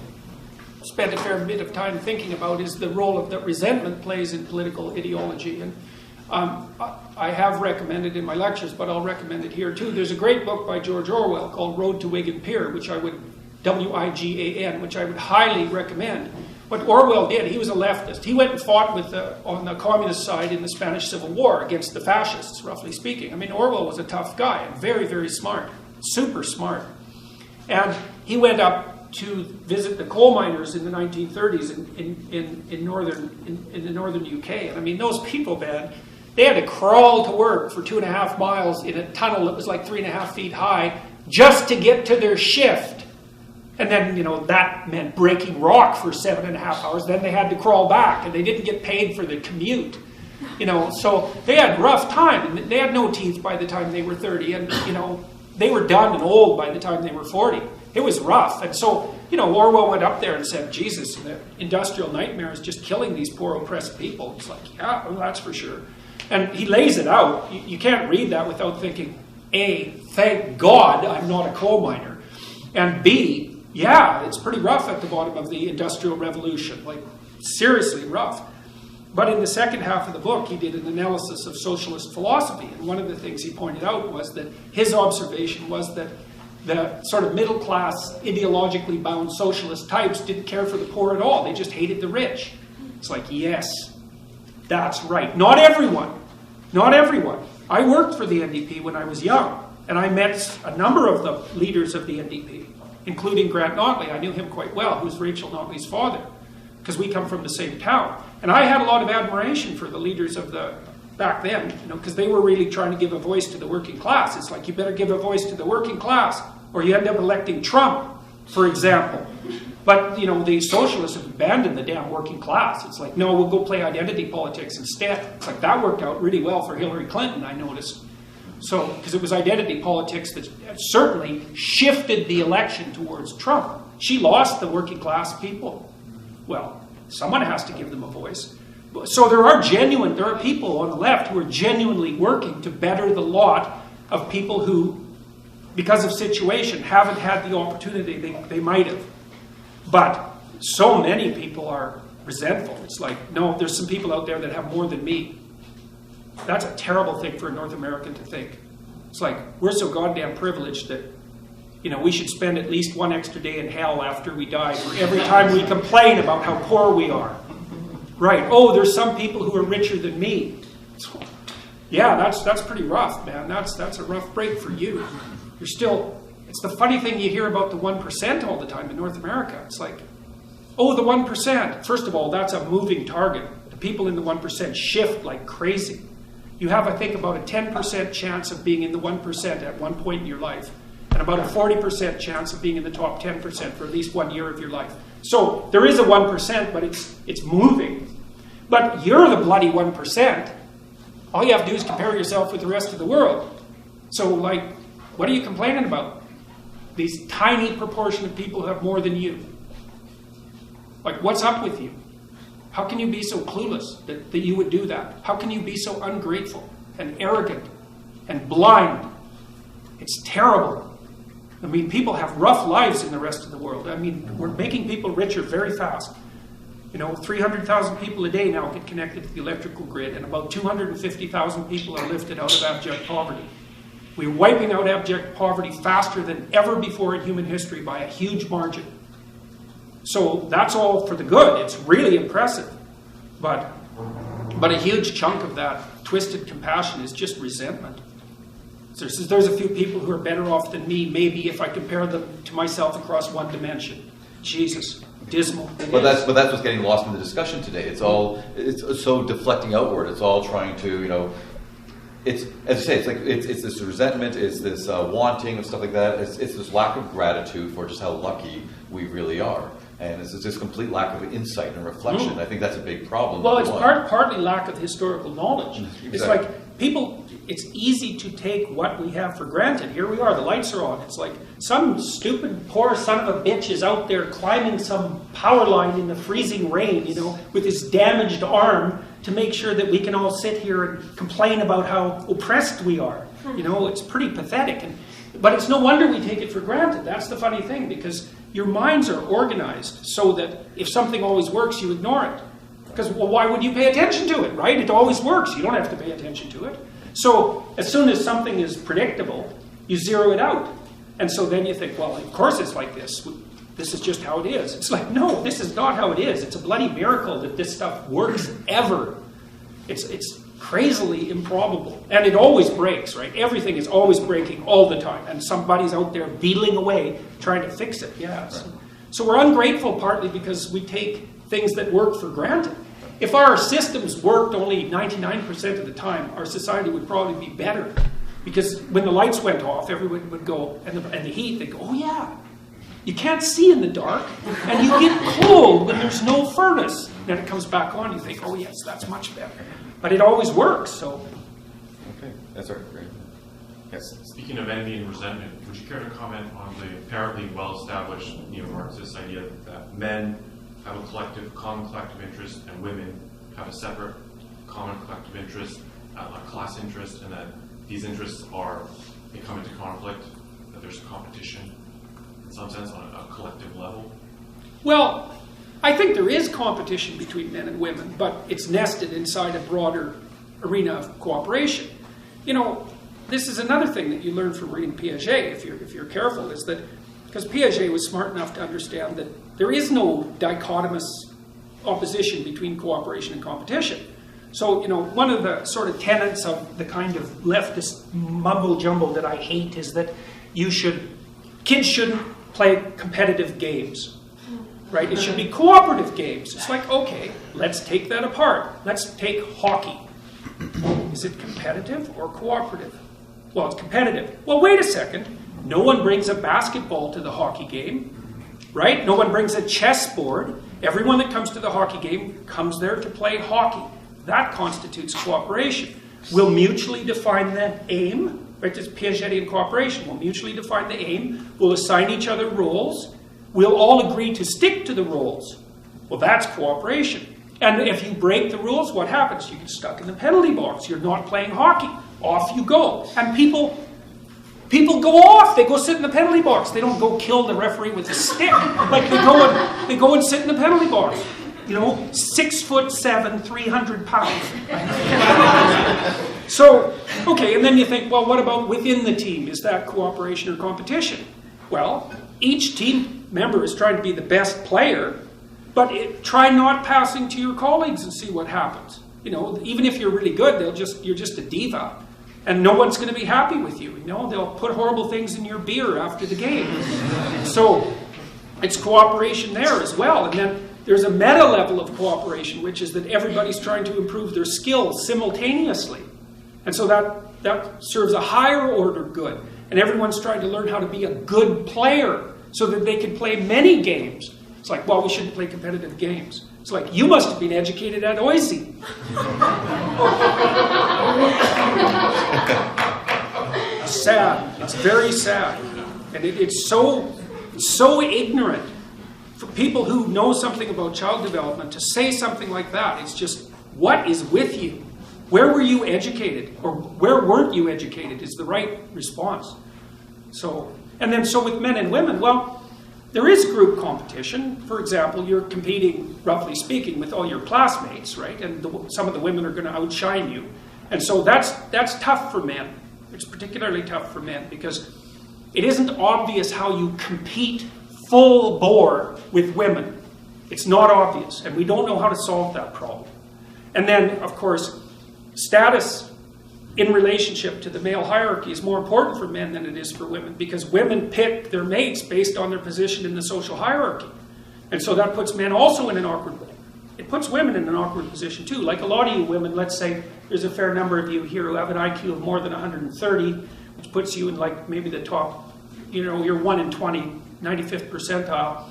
spent a fair bit of time thinking about is the role that resentment plays in political ideology. And I have recommended in my lectures, but I'll recommend it here too. There's a great book by George Orwell called Road to Wigan Pier, which I would, W-I-G-A-N, which I would highly recommend. What Orwell did, he was a leftist. He went and fought on the communist side in the Spanish Civil War against the fascists, roughly speaking. I mean, Orwell was a tough guy and very, very smart, super smart. And he went up to visit the coal miners in the 1930s in the northern UK. And I mean, those people, man, They had to crawl to work for 2.5 miles in a tunnel that was like 3.5 feet high just to get to their shift. And then, you know, that meant breaking rock for 7.5 hours. Then they had to crawl back, and they didn't get paid for the commute. You know, so they had a rough time. And they had no teeth by the time they were 30. And, you know, they were done and old by the time they were 40. It was rough. And so, you know, Orwell went up there and said, Jesus, the industrial nightmare is just killing these poor oppressed people. It's like, yeah, well, that's for sure. And he lays it out. You can't read that without thinking, A, thank God I'm not a coal miner. And B, yeah, it's pretty rough at the bottom of the Industrial Revolution, like seriously rough. But in the second half of the book, he did an analysis of socialist philosophy. And one of the things he pointed out was that his observation was that the sort of middle-class, ideologically bound socialist types didn't care for the poor at all. They just hated the rich. It's like, yes, that's right. Not everyone. Not everyone. I worked for the NDP when I was young, and I met a number of the leaders of the NDP, including Grant Notley. I knew him quite well, who's Rachel Notley's father, because we come from the same town. And I had a lot of admiration for the leaders of the back then, you know, because they were really trying to give a voice to the working class. It's like, you better give a voice to the working class, or you end up electing Trump, for example. But, you know, the socialists have abandoned the damn working class. It's like, no, we'll go play identity politics instead. It's like, that worked out really well for Hillary Clinton, I noticed. So, because it was identity politics that certainly shifted the election towards Trump. She lost the working class people. Well, someone has to give them a voice. So there are people on the left who are genuinely working to better the lot of people who, because of situation, haven't had the opportunity they might have. But so many people are resentful. It's like, no, there's some people out there that have more than me. That's a terrible thing for a North American to think. It's like, we're so goddamn privileged that, you know, we should spend at least one extra day in hell after we die for every time we complain about how poor we are. Right. Oh, there's some people who are richer than me. Yeah, that's pretty rough, man. That's a rough break for you. You're still, it's the funny thing you hear about the 1% all the time in North America. It's like, oh, the 1%. First of all, that's a moving target. The people in the 1% shift like crazy. You have, I think, about a 10% chance of being in the 1% at one point in your life, and about a 40% chance of being in the top 10% for at least 1 year of your life. So there is a 1%, but it's moving. But you're the bloody 1%. All you have to do is compare yourself with the rest of the world. So, like, what are you complaining about? These tiny proportion of people who have more than you. Like, what's up with you? How can you be so clueless that you would do that? How can you be so ungrateful and arrogant and blind? It's terrible. I mean, people have rough lives in the rest of the world. I mean, we're making people richer very fast. You know, 300,000 people a day now get connected to the electrical grid, and about 250,000 people are lifted out of abject poverty. We're wiping out abject poverty faster than ever before in human history by a huge margin. So that's all for the good. It's really impressive. But a huge chunk of that twisted compassion is just resentment. There's a few people who are better off than me, maybe if I compare them to myself across one dimension. Jesus, dismal. But that's what's getting lost in the discussion today. It's so deflecting outward. It's all trying to, you know, it's, as you say, it's this resentment, it's this wanting of stuff like that. It's this lack of gratitude for just how lucky we really are. And it's this complete lack of insight and reflection. I think that's a big problem. Well, it's partly lack of historical knowledge. Exactly. It's like people, it's easy to take what we have for granted. Here we are, the lights are on. It's like some stupid poor son of a bitch is out there climbing some power line in the freezing rain, you know, with his damaged arm to make sure that we can all sit here and complain about how oppressed we are. You know, it's pretty pathetic. But it's no wonder we take it for granted. That's the funny thing, because your minds are organized so that if something always works, you ignore it. Because, well, why would you pay attention to it, right? It always works. You don't have to pay attention to it. So as soon as something is predictable, you zero it out. And so then you think, well, of course it's like this. This is just how it is. It's like, no, this is not how it is. It's a bloody miracle that this stuff works ever. It's crazily improbable. And it always breaks, right? Everything is always breaking all the time. And somebody's out there beetling away trying to fix it. Yeah. So we're ungrateful partly because we take things that work for granted. if our systems worked only 99% of the time, our society would probably be better. Because when the lights went off, everyone would go, and the heat, they'd go, oh yeah, you can't see in the dark, and you get cold when there's no furnace. Then it comes back on, you think, oh yes, that's much better. But it always works, so. Okay, that's all right. Great. Yes. Speaking of envy and resentment, would you care to comment on the apparently well-established neo-Marxist idea that men have a common collective interest, and women have a separate common collective interest, a class interest, and that these interests they come into conflict, that there's competition in some sense on a collective level? Well, I think there is competition between men and women, but it's nested inside a broader arena of cooperation. You know, this is another thing that you learn from reading Piaget, if you're careful, is that, because Piaget was smart enough to understand that there is no dichotomous opposition between cooperation and competition. So, you know, one of the sort of tenets of the kind of leftist mumbo-jumbo that I hate is that kids shouldn't play competitive games, right? It should be cooperative games. It's like, okay, let's take that apart. Let's take hockey. Is it competitive or cooperative? Well, it's competitive. Well, wait a second. No one brings a basketball to the hockey game, right? No one brings a chessboard. Everyone that comes to the hockey game comes there to play hockey. That constitutes cooperation. We'll mutually define the aim, right? This Piagetian cooperation. We'll mutually define the aim. We'll assign each other roles. We'll all agree to stick to the roles. Well, that's cooperation. And if you break the rules, what happens? You get stuck in the penalty box. You're not playing hockey. Off you go. And people go off. They go sit in the penalty box. They don't go kill the referee with a stick. Like they go and sit in the penalty box. You know, 6'7", 300 pounds. So, okay, and then you think, well, what about within the team? Is that cooperation or competition? Well, each team member is trying to be the best player, but try not passing to your colleagues and see what happens. You know, even if you're really good, you're just a diva. And no one's going to be happy with you. You know, they'll put horrible things in your beer after the game. So it's cooperation there as well. And then there's a meta level of cooperation, which is that everybody's trying to improve their skills simultaneously. And so that serves a higher order good. And everyone's trying to learn how to be a good player so that they can play many games. It's like, well, we shouldn't play competitive games. It's like, you must have been educated at OISI. Sad. It's very sad. And it's so ignorant for people who know something about child development to say something like that. It's just, what is with you? Where were you educated? Or where weren't you educated is the right response. So with men and women, well, there is group competition. For example, you're competing, roughly speaking, with all your classmates, right? And some of the women are going to outshine you. And so that's tough for men. It's particularly tough for men because it isn't obvious how you compete full bore with women. It's not obvious, and we don't know how to solve that problem. And then, of course, status in relationship to the male hierarchy is more important for men than it is for women because women pick their mates based on their position in the social hierarchy. And so that puts men also in an awkward way. It puts women in an awkward position too. Like a lot of you women, let's say there's a fair number of you here who have an IQ of more than 130, which puts you in like maybe the top, you know, you're 1 in 20, 95th percentile.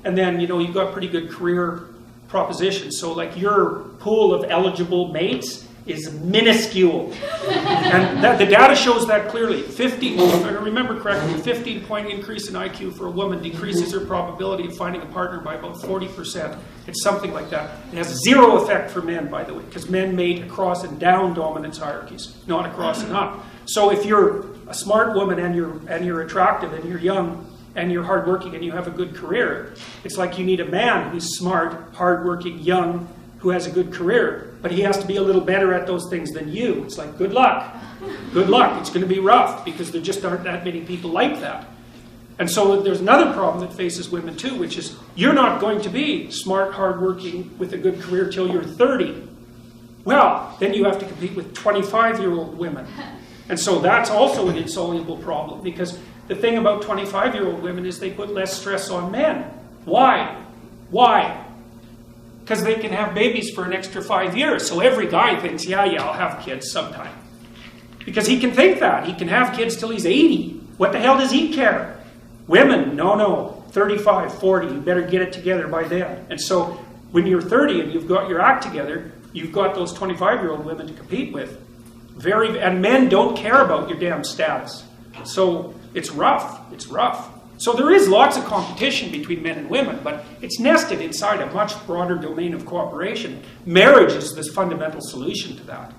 And then, you know, you've got pretty good career propositions. So like your pool of eligible mates is minuscule. And the data shows that clearly. If I remember correctly, a 15-point increase in IQ for a woman decreases her probability of finding a partner by about 40%. It's something like that. It has zero effect for men, by the way, because men mate across and down dominance hierarchies, not across and up. So if you're a smart woman and you're attractive and you're young and you're hardworking and you have a good career, it's like you need a man who's smart, hardworking, young, who has a good career, but he has to be a little better at those things than you. It's like, good luck. Good luck. It's going to be rough because there just aren't that many people like that. And so there's another problem that faces women too, which is you're not going to be smart, hardworking, with a good career till you're 30. Well, then you have to compete with 25-year-old women. And so that's also an insoluble problem because the thing about 25-year-old women is they put less stress on men. Why? Why? because they can have babies for an extra 5 years. So every guy thinks, yeah, I'll have kids sometime. Because he can think that. He can have kids till he's 80. What the hell does he care? Women, no, 35, 40, you better get it together by then. And so when you're 30 and you've got your act together, you've got those 25-year-old women to compete with. And men don't care about your damn status. So it's rough. It's rough. So there is lots of competition between men and women, but it's nested inside a much broader domain of cooperation. Marriage is this fundamental solution to that.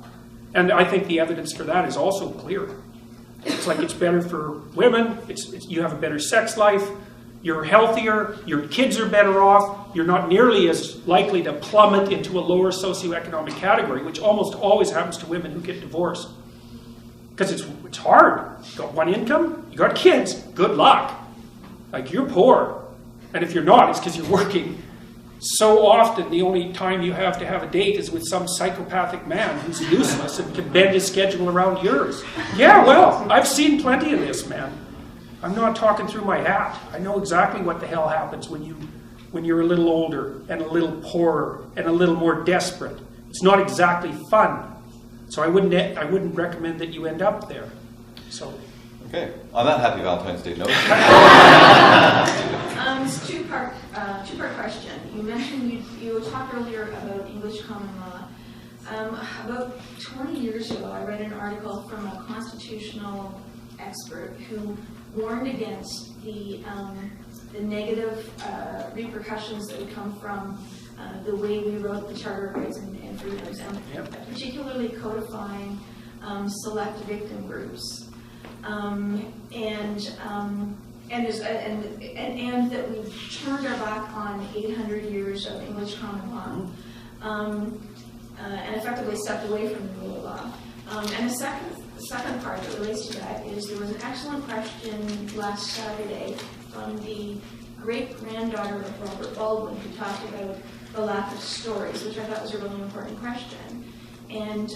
And I think the evidence for that is also clear. It's like it's better for women, you have a better sex life, you're healthier, your kids are better off, you're not nearly as likely to plummet into a lower socioeconomic category, which almost always happens to women who get divorced. Because it's hard. You got one income, you got kids, good luck. Like, you're poor. And if you're not, it's because you're working. So often, the only time you have to have a date is with some psychopathic man who's useless and can bend his schedule around yours. Yeah, well, I've seen plenty of this, man. I'm not talking through my hat. I know exactly what the hell happens when you're a little older and a little poorer and a little more desperate. It's not exactly fun. So I wouldn't recommend that you end up there. So. Okay, on that happy Valentine's Day note. It's a two-part question. You mentioned you talked earlier about English common law. About 20 years ago, I read an article from a constitutional expert who warned against the negative repercussions that would come from the way we wrote the Charter of Rights and Freedoms, and particularly codifying select victim groups. And that we've turned our back on 800 years of English common law, and effectively stepped away from the rule of law. And the second part that relates to that is there was an excellent question last Saturday from the great-granddaughter of Robert Baldwin, who talked about the lack of stories, which I thought was a really important question. And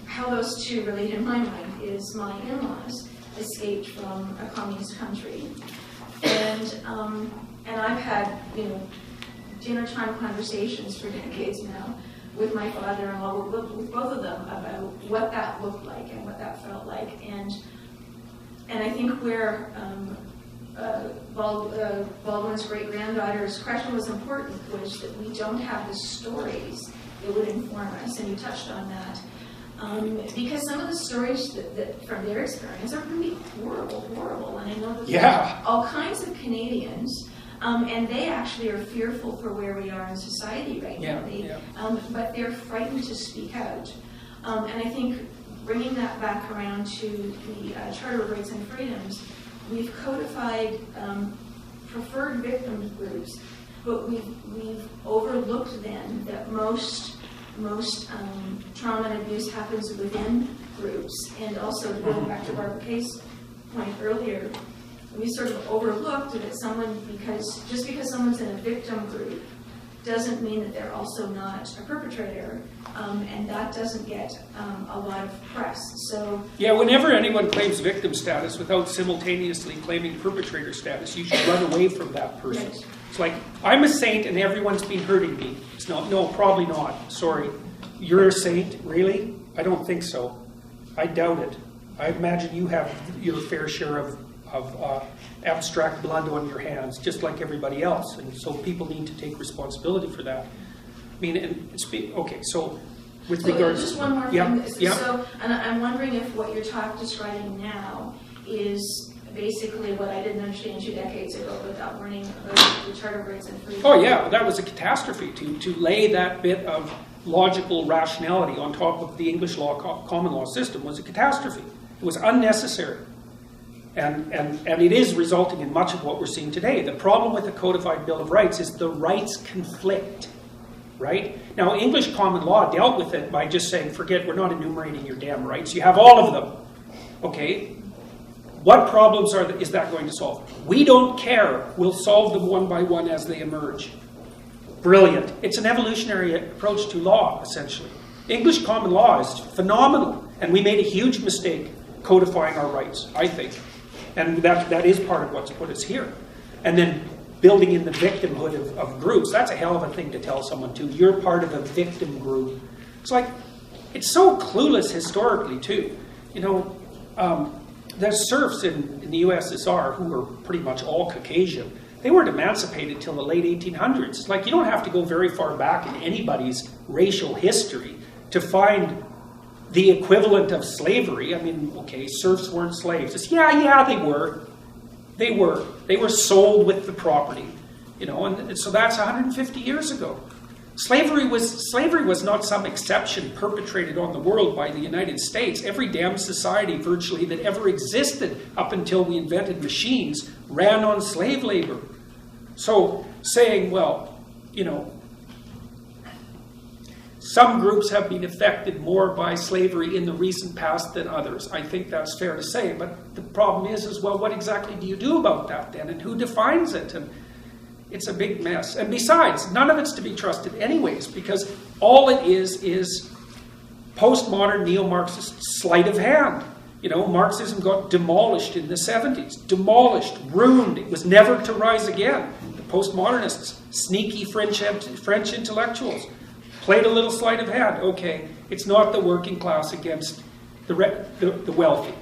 how those two relate in my mind is my in-laws escaped from a communist country, and I've had dinner time conversations for decades now with my father-in-law, with both of them, about what that looked like and what that felt like, and I think where Baldwin's great-granddaughter's question was important was that we don't have the stories that would inform us, and you touched on that. Because some of the stories that from their experience are really horrible, and I know that there are all kinds of Canadians, and they actually are fearful for where we are in society right now. But they're frightened to speak out, and I think bringing that back around to the Charter of Rights and Freedoms, we've codified preferred victim groups, but we've overlooked then that most trauma and abuse happens within groups, and also going back to Barbara Kay's point earlier, we sort of overlooked that just because someone's in a victim group doesn't mean that they're also not a perpetrator, and that doesn't get a lot of press. So yeah, whenever anyone claims victim status without simultaneously claiming perpetrator status, you should run away from that person. Right. It's like, I'm a saint and everyone's been hurting me. It's not, no, probably not. Sorry. You're a saint? Really? I don't think so. I doubt it. I imagine you have your fair share of abstract blood on your hands, just like everybody else. And so people need to take responsibility for that. I mean, okay, so with regards to... Just one more thing. So, and I'm wondering if what you're describing now is basically what I didn't understand 2 decades ago about that warning about the Charter of Rights and Freedoms. Oh yeah, that was a catastrophe to lay that bit of logical rationality on top of the English law common law system was a catastrophe. It was unnecessary. And it is resulting in much of what we're seeing today. The problem with the codified Bill of Rights is the rights conflict, right? Now, English common law dealt with it by just saying, forget, we're not enumerating your damn rights. You have all of them. Okay? What problems is that going to solve? We don't care. We'll solve them one by one as they emerge. Brilliant. It's an evolutionary approach to law, essentially. English common law is phenomenal, and we made a huge mistake codifying our rights, I think. And that is part of what's put us here. And then building in the victimhood of groups. That's a hell of a thing to tell someone too. You're part of a victim group. It's like, it's so clueless historically too. You know, the serfs in the USSR, who were pretty much all Caucasian, they weren't emancipated till the late 1800s. Like, you don't have to go very far back in anybody's racial history to find the equivalent of slavery. I mean, okay, serfs weren't slaves. It's, yeah, they were. They were. They were sold with the property, you know, and so that's 150 years ago. Slavery was not some exception perpetrated on the world by the United States. Every damn society virtually that ever existed up until we invented machines ran on slave labor. So saying, well, you know, some groups have been affected more by slavery in the recent past than others. I think that's fair to say. But the problem is well, what exactly do you do about that then? And who defines it? And it's a big mess. And besides, none of it's to be trusted anyways, because all it is postmodern neo-Marxist sleight of hand. You know, Marxism got demolished in the 70s. Demolished, ruined. It was never to rise again. The postmodernists, sneaky French intellectuals, played a little sleight of hand. Okay, it's not the working class against the wealthy.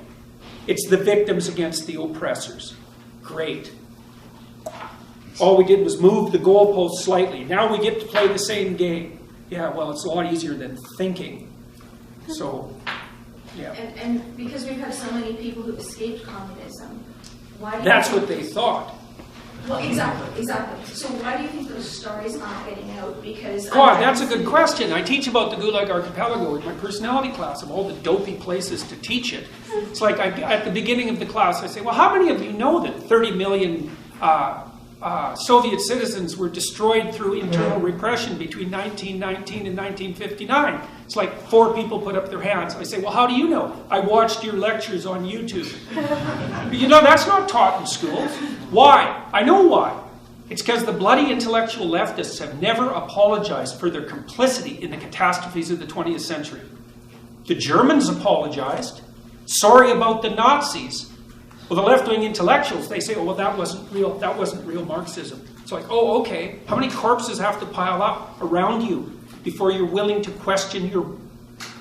It's the victims against the oppressors. Great. All we did was move the goalpost slightly. Now we get to play the same game. Yeah, well, it's a lot easier than thinking. So, yeah. And because we've had so many people who escaped communism, why do That's what they thought. Well, exactly. So why do you think those stories aren't getting out? Because God, that's a good question. I teach about the Gulag Archipelago in my personality class of all the dopey places to teach it. It's like at the beginning of the class, I say, well, how many of you know that 30 million Soviet citizens were destroyed through internal repression between 1919 and 1959? It's like 4 people put up their hands. I say, well, how do you know? I watched your lectures on YouTube. You know, that's not taught in schools. Why? I know why. It's because the bloody intellectual leftists have never apologized for their complicity in the catastrophes of the 20th century. The Germans apologized. Sorry about the Nazis. Well, the left-wing intellectuals, they say, oh, well, that wasn't real Marxism. It's like, oh, okay. How many corpses have to pile up around you before you're willing to question your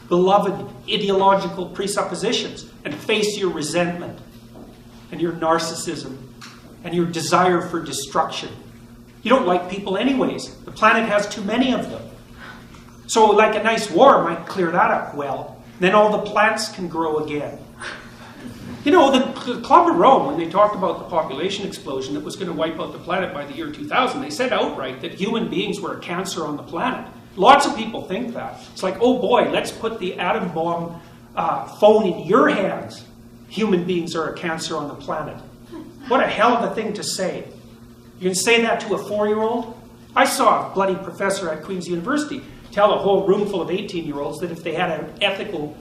beloved ideological presuppositions and face your resentment and your narcissism and your desire for destruction? You don't like people anyways. The planet has too many of them. So like a nice war might clear that up well. Then all the plants can grow again. You know, the Club of Rome, when they talked about the population explosion that was going to wipe out the planet by the year 2000, they said outright that human beings were a cancer on the planet. Lots of people think that. It's like, oh boy, let's put the atom bomb phone in your hands. Human beings are a cancer on the planet. What a hell of a thing to say. You can say that to a 4-year-old? I saw a bloody professor at Queen's University tell a whole room full of 18-year-olds that if they had an ethical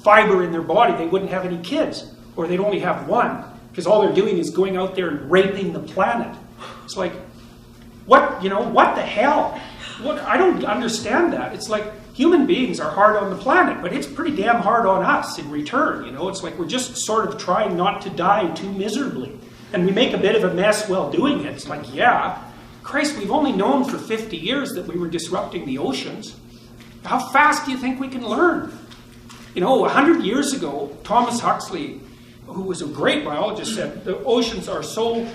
fiber in their body, they wouldn't have any kids, or they'd only have one, because all they're doing is going out there and raping the planet. It's like, what the hell? I don't understand that. It's like, human beings are hard on the planet, but it's pretty damn hard on us in return, you know? It's like we're just sort of trying not to die too miserably, and we make a bit of a mess while doing it. It's like, yeah, Christ, we've only known for 50 years that we were disrupting the oceans. How fast do you think we can learn? You know, 100 years ago, Thomas Huxley, who was a great biologist, said the oceans are so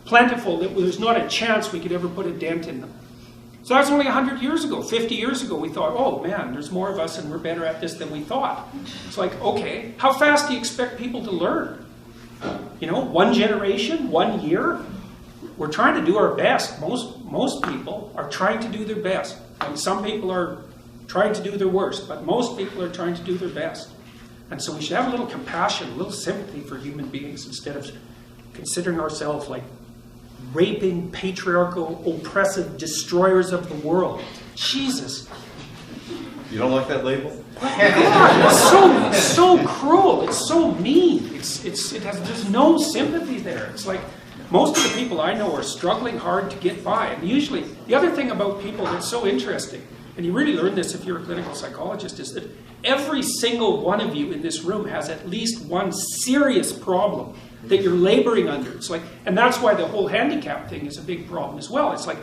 plentiful that there's not a chance we could ever put a dent in them. So that's only 100 years ago. 50 years ago, we thought, oh man, there's more of us and we're better at this than we thought. It's like, okay, how fast do you expect people to learn? You know, 1 generation, 1 year? We're trying to do our best. Most people are trying to do their best. And some people are trying to do their worst, but most people are trying to do their best. And so we should have a little compassion, a little sympathy for human beings instead of considering ourselves like raping, patriarchal, oppressive destroyers of the world. Jesus. You don't like that label? God, it's so cruel. It's so mean. There's no sympathy there. It's like most of the people I know are struggling hard to get by. And usually, the other thing about people that's so interesting, and you really learn this if you're a clinical psychologist, is that every single one of you in this room has at least one serious problem that you're laboring under. It's like, and that's why the whole handicap thing is a big problem as well. It's like,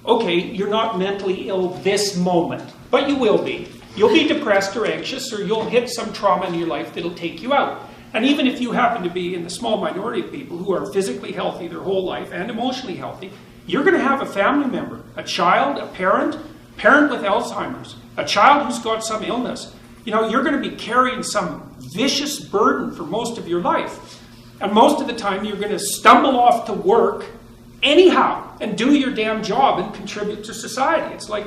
okay, you're not mentally ill this moment, but you will be. You'll be depressed or anxious, or you'll hit some trauma in your life that'll take you out. And even if you happen to be in the small minority of people who are physically healthy their whole life and emotionally healthy, you're going to have a family member, a child, a parent with Alzheimer's, a child who's got some illness. You know, you're going to be carrying some vicious burden for most of your life. And most of the time you're going to stumble off to work anyhow and do your damn job and contribute to society. It's like,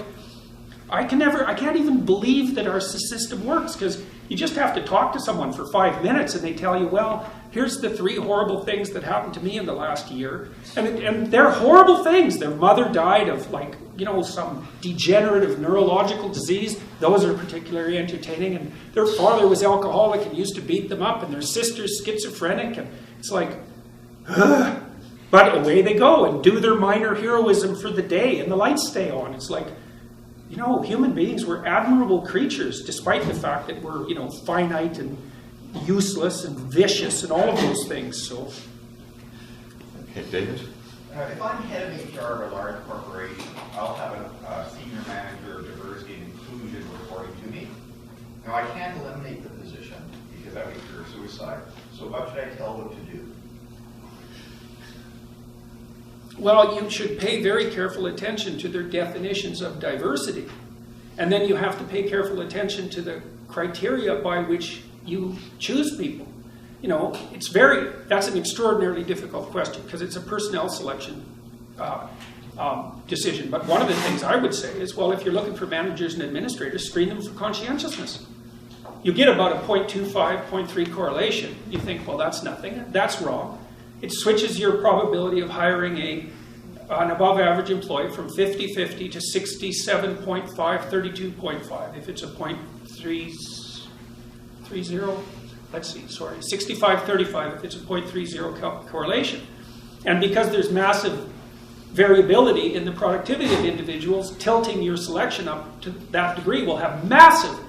I can't even believe that our system works, because you just have to talk to someone for 5 minutes and they tell you, well, here's the 3 horrible things that happened to me in the last year. And they're horrible things. Their mother died of, like, you know, some degenerative neurological disease. Those are particularly entertaining. And their father was alcoholic and used to beat them up, and their sister's schizophrenic. And it's like, ugh. But away they go and do their minor heroism for the day, and the lights stay on. It's like, you know, human beings were admirable creatures, despite the fact that we're, you know, finite and useless and vicious and all of those things. So, Okay, David? If I'm head of HR of a large corporation, I'll have a senior manager of diversity and inclusion reporting to me. Now, I can't eliminate the position because that would incur suicide. So what should I tell them to do? well, you should pay very careful attention to their definitions of diversity. And then you have to pay careful attention to the criteria by which you choose people. You know, that's an extraordinarily difficult question because it's a personnel selection decision. But one of the things I would say is, well, if you're looking for managers and administrators, screen them for conscientiousness. You get about a 0.25, 0.3 correlation. You think, well, that's nothing. That's wrong. It switches your probability of hiring an above-average employee from 50-50 to 67.5, 32.5. If it's a 0.30, let's see, sorry, 65-35 if it's a 0.30 correlation. And because there's massive variability in the productivity of individuals, tilting your selection up to that degree will have massive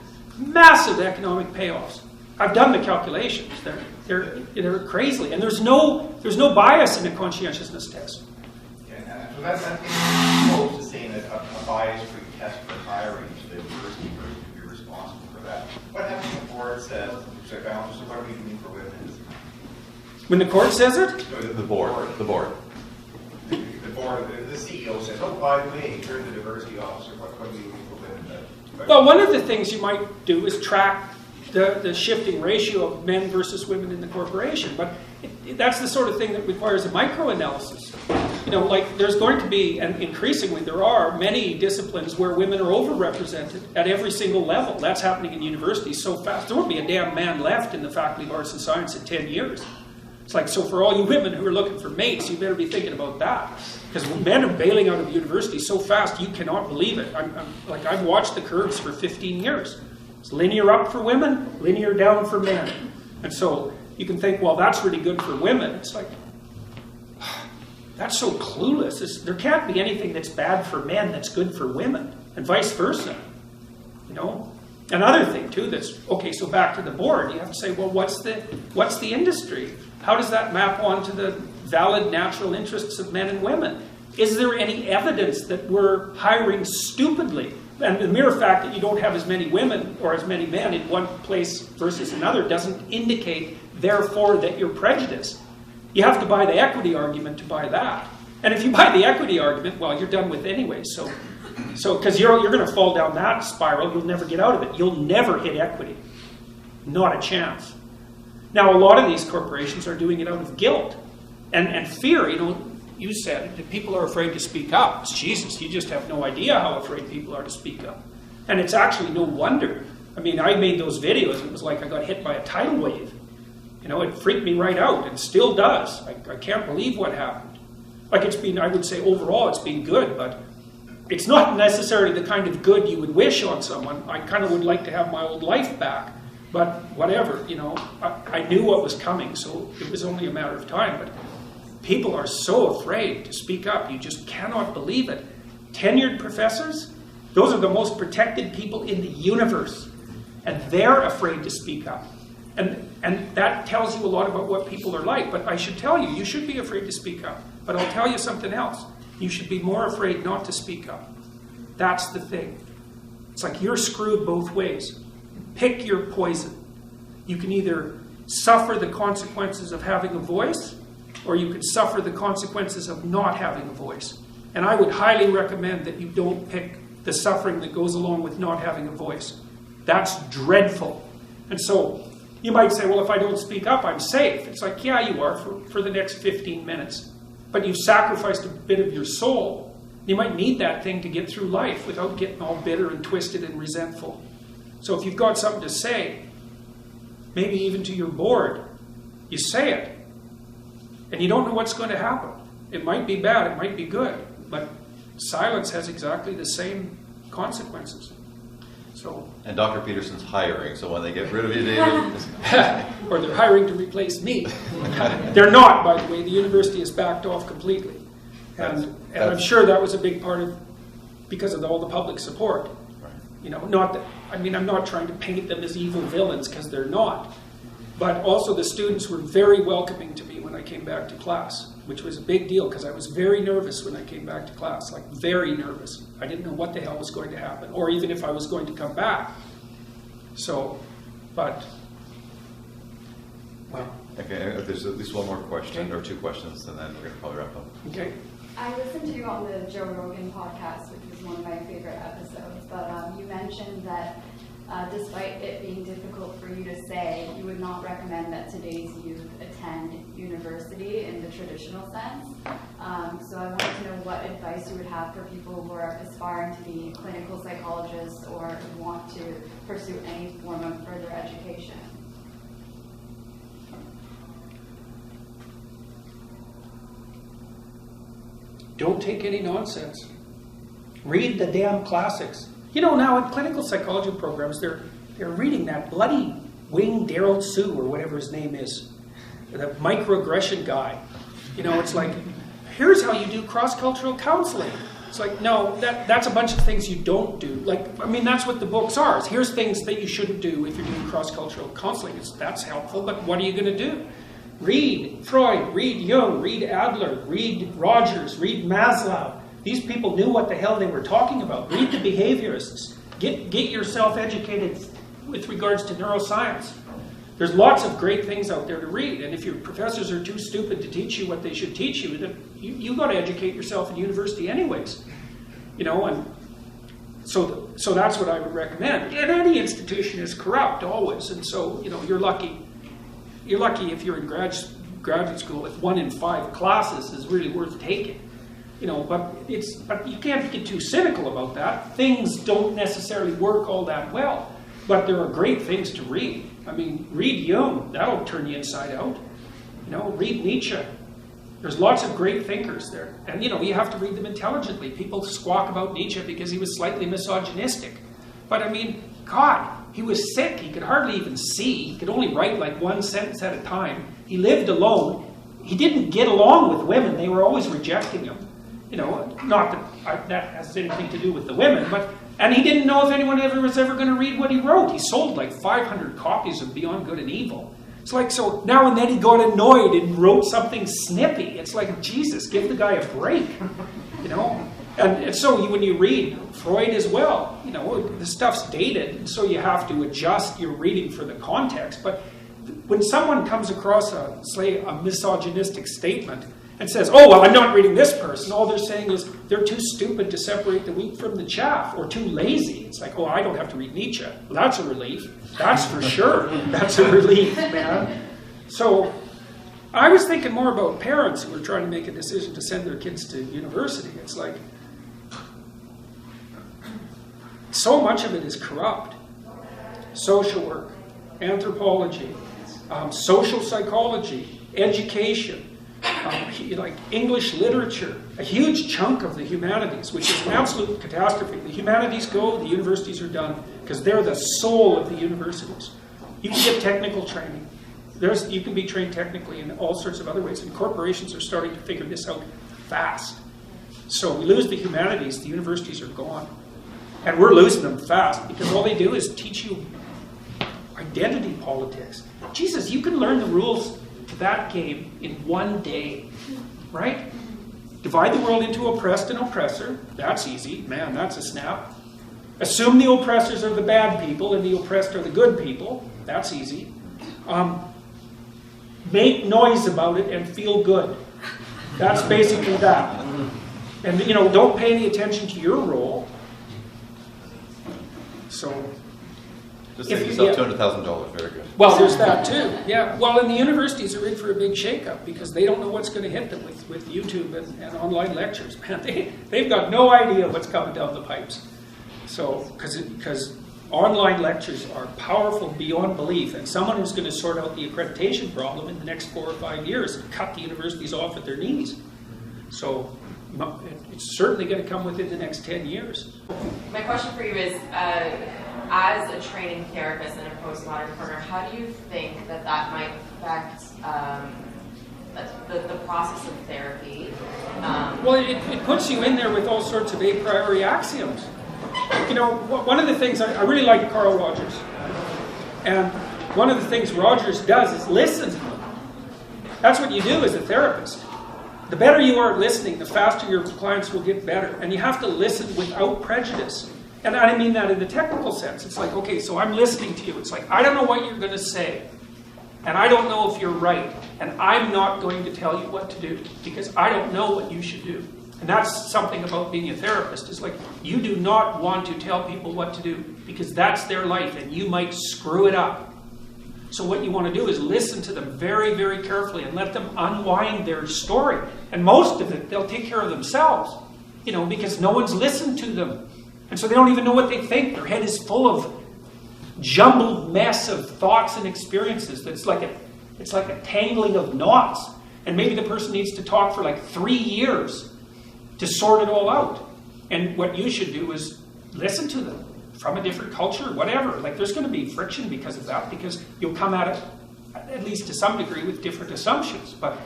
economic payoffs. I've done the calculations. They're crazy, and there's no bias in a conscientiousness test. Yeah, so that's opposed to saying that a bias-free test for hiring, so the diversity person would be responsible for that. What happens when the board says, so what are we doing for women? When the court says it? The board. The board, the CEO says, oh, by the way, you're the diversity officer, what are we doing for women? Well, one of the things you might do is track the shifting ratio of men versus women in the corporation. But that's the sort of thing that requires a microanalysis. You know, like there's going to be, and increasingly there are, many disciplines where women are overrepresented at every single level. That's happening in universities so fast. There won't be a damn man left in the Faculty of Arts and Science in 10 years. It's like, so for all you women who are looking for mates, you better be thinking about that. Because men are bailing out of university so fast, you cannot believe it. I've watched the curves for 15 years. It's linear up for women, linear down for men. And so you can think, well, that's really good for women. It's like, that's so clueless. There can't be anything that's bad for men that's good for women, and vice versa. You know? Another thing, too, that's, okay, so back to the board, you have to say, well, what's the industry? How does that map onto the valid natural interests of men and women? Is there any evidence that we're hiring stupidly? And the mere fact that you don't have as many women or as many men in one place versus another doesn't indicate, therefore, that you're prejudiced. You have to buy the equity argument to buy that. And if you buy the equity argument, well, you're done with it anyway. So because you're going to fall down that spiral, you'll never get out of it. You'll never hit equity. Not a chance. Now, a lot of these corporations are doing it out of guilt and fear. You know, you said that people are afraid to speak up. Jesus, you just have no idea how afraid people are to speak up. And it's actually no wonder. I mean, I made those videos. It was like I got hit by a tidal wave. You know, it freaked me right out. It still does. I can't believe what happened. Like it's been, I would say overall it's been good, but it's not necessarily the kind of good you would wish on someone. I kind of would like to have my old life back. But whatever, you know, I knew what was coming, so it was only a matter of time. But people are so afraid to speak up. You just cannot believe it. Tenured professors, those are the most protected people in the universe. And they're afraid to speak up. And And that tells you a lot about what people are like. But I should tell you, you should be afraid to speak up. But I'll tell you something else. You should be more afraid not to speak up. That's the thing. It's like you're screwed both ways. Pick your poison. You can either suffer the consequences of having a voice, or you can suffer the consequences of not having a voice. And I would highly recommend that you don't pick the suffering that goes along with not having a voice. That's dreadful. And so you might say, well, if I don't speak up, I'm safe. It's like, yeah, you are for the next 15 minutes. But you've sacrificed a bit of your soul. You might need that thing to get through life without getting all bitter and twisted and resentful. So if you've got something to say, maybe even to your board, you say it. And you don't know what's going to happen. It might be bad, it might be good. But silence has exactly the same consequences. So, and Dr. Peterson's hiring, so when they get rid of you, or they're hiring to replace me. They're not, by the way. The university has backed off completely. And I'm sure that was a big part of, because of all the public support. Right. You know, not that, I mean, I'm not trying to paint them as evil villains, because they're not. But also the students were very welcoming to me when I came back to class, which was a big deal, because I was very nervous when I came back to class, like very nervous. I didn't know what the hell was going to happen, or even if I was going to come back. So, but, well. Okay, there's at least one more question, or two questions, and then we're going to probably wrap up. Okay. I listened to you on the Joe Rogan podcast, which was one of my favorite episodes, but you mentioned that despite it being difficult for you to say, you would not recommend that today's youth attend university in the traditional sense. So I wanted to know what advice you would have for people who are aspiring to be clinical psychologists or who want to pursue any form of further education. Don't take any nonsense. Read the damn classics. You know, now in clinical psychology programs, they're reading that bloody Wing Daryl Sue, or whatever his name is, the microaggression guy. You know, it's like, here's how you do cross-cultural counseling. It's like, no, that's a bunch of things you don't do. Like, I mean, that's what the books are. Here's things that you shouldn't do if you're doing cross-cultural counseling. That's helpful, but what are you going to do? Read Freud, read Jung, read Adler, read Rogers, read Maslow. These people knew what the hell they were talking about. Read the behaviorists. Get yourself educated with regards to neuroscience. There's lots of great things out there to read, and if your professors are too stupid to teach you what they should teach you, then you got to educate yourself in university anyways. You know, and so that's what I would recommend. And any institution is corrupt always, and so, you know, you're lucky. You're lucky if you're in graduate school if 1 in 5 classes is really worth taking. You know, but you can't get too cynical about that. Things don't necessarily work all that well, but there are great things to read. I mean, read Jung, that'll turn you inside out. You know, read Nietzsche. There's lots of great thinkers there. And, you know, you have to read them intelligently. People squawk about Nietzsche because he was slightly misogynistic. But, I mean, God, he was sick. He could hardly even see. He could only write like one sentence at a time. He lived alone. He didn't get along with women. They were always rejecting him. You know, not that that has anything to do with the women, but, and he didn't know if anyone was ever going to read what he wrote. He sold like 500 copies of Beyond Good and Evil. It's like, so now and then he got annoyed and wrote something snippy. It's like, Jesus, give the guy a break, you know? And so when you read Freud as well, you know, the stuff's dated, and so you have to adjust your reading for the context. But when someone comes across a misogynistic statement and says, oh, well, I'm not reading this person, all they're saying is they're too stupid to separate the wheat from the chaff, or too lazy. It's like, oh, I don't have to read Nietzsche. Well, that's a relief. That's for sure. That's a relief, man. So I was thinking more about parents who are trying to make a decision to send their kids to university. It's like, so much of it is corrupt. Social work, anthropology, social psychology, education, like English literature, a huge chunk of the humanities, which is an absolute catastrophe. The humanities go, the universities are done, because they're the soul of the universities. You can get technical training. You can be trained technically in all sorts of other ways, and corporations are starting to figure this out fast. So we lose the humanities, the universities are gone. And we're losing them fast, because all they do is teach you identity politics. Jesus, you can learn the rules to that game in one day, right? Divide the world into oppressed and oppressor. That's easy. Man, that's a snap. Assume the oppressors are the bad people and the oppressed are the good people. That's easy. Make noise about it and feel good. That's basically that. And, you know, don't pay any attention to your role. So... Just save yourself $200,000, very good. Well, there's that too. Yeah. Well, and the universities are in for a big shakeup because they don't know what's going to hit them with YouTube and online lectures. Man, they've got no idea what's coming down the pipes. So, because online lectures are powerful beyond belief, and someone who's going to sort out the accreditation problem in the next 4 or 5 years and cut the universities off at their knees. So, it's certainly going to come within the next 10 years. My question for you is, as a training therapist and a postmodern partner, how do you think that might affect the process of therapy? Well, it puts you in there with all sorts of a priori axioms. You know, one of the things, I really like Carl Rogers. And one of the things Rogers does is listen. That's what you do as a therapist. The better you are at listening, the faster your clients will get better. And you have to listen without prejudice. And I mean that in the technical sense. It's like, okay, so I'm listening to you. It's like, I don't know what you're going to say. And I don't know if you're right. And I'm not going to tell you what to do because I don't know what you should do. And that's something about being a therapist. It's like, you do not want to tell people what to do because that's their life and you might screw it up. So what you want to do is listen to them very, very carefully and let them unwind their story. And most of it, they'll take care of themselves, you know, because no one's listened to them. And so they don't even know what they think. Their head is full of jumbled mess of thoughts and experiences. It's like a tangling of knots. And maybe the person needs to talk for like 3 years to sort it all out. And what you should do is listen to them from a different culture, whatever. Like there's going to be friction because of that, because you'll come at it, at least to some degree, with different assumptions. But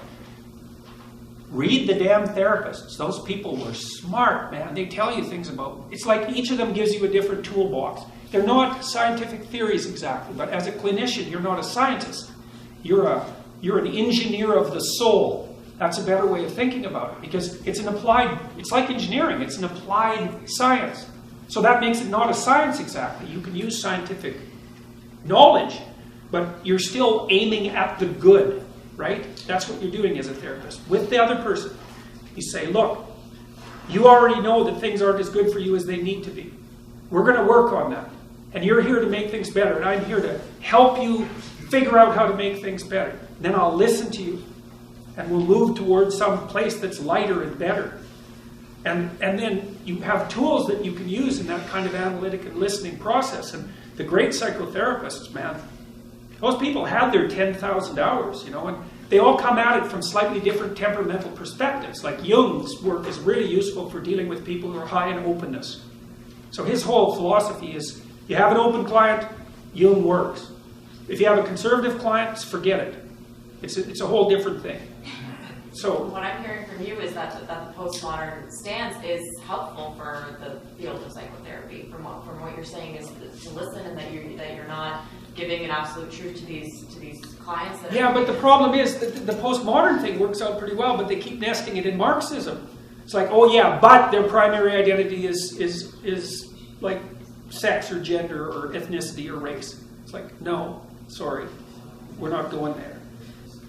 read the damn therapists. Those people were smart, man. They tell you things about... It's like each of them gives you a different toolbox. They're not scientific theories exactly, but as a clinician, you're not a scientist. You're an engineer of the soul. That's a better way of thinking about it, because it's an applied... It's like engineering. It's an applied science. So that makes it not a science exactly. You can use scientific knowledge, but you're still aiming at the good. Right? That's what you're doing as a therapist. With the other person, you say, look, you already know that things aren't as good for you as they need to be. We're going to work on that. And you're here to make things better. And I'm here to help you figure out how to make things better. And then I'll listen to you. And we'll move towards some place that's lighter and better. And then you have tools that you can use in that kind of analytic and listening process. And the great psychotherapists, man, those people had their 10,000 hours, you know, and they all come at it from slightly different temperamental perspectives. Like Jung's work is really useful for dealing with people who are high in openness. So his whole philosophy is, you have an open client, Jung works. If you have a conservative client, forget it. It's a whole different thing. So what I'm hearing from you is that the postmodern stance is helpful for the field of psychotherapy. From what you're saying is to listen, and that you're not giving an absolute truth to these clients. Yeah, but the problem is that the postmodern thing works out pretty well, but they keep nesting it in Marxism. It's like, oh yeah, but their primary identity is like sex or gender or ethnicity or race. It's like, no, sorry, we're not going there.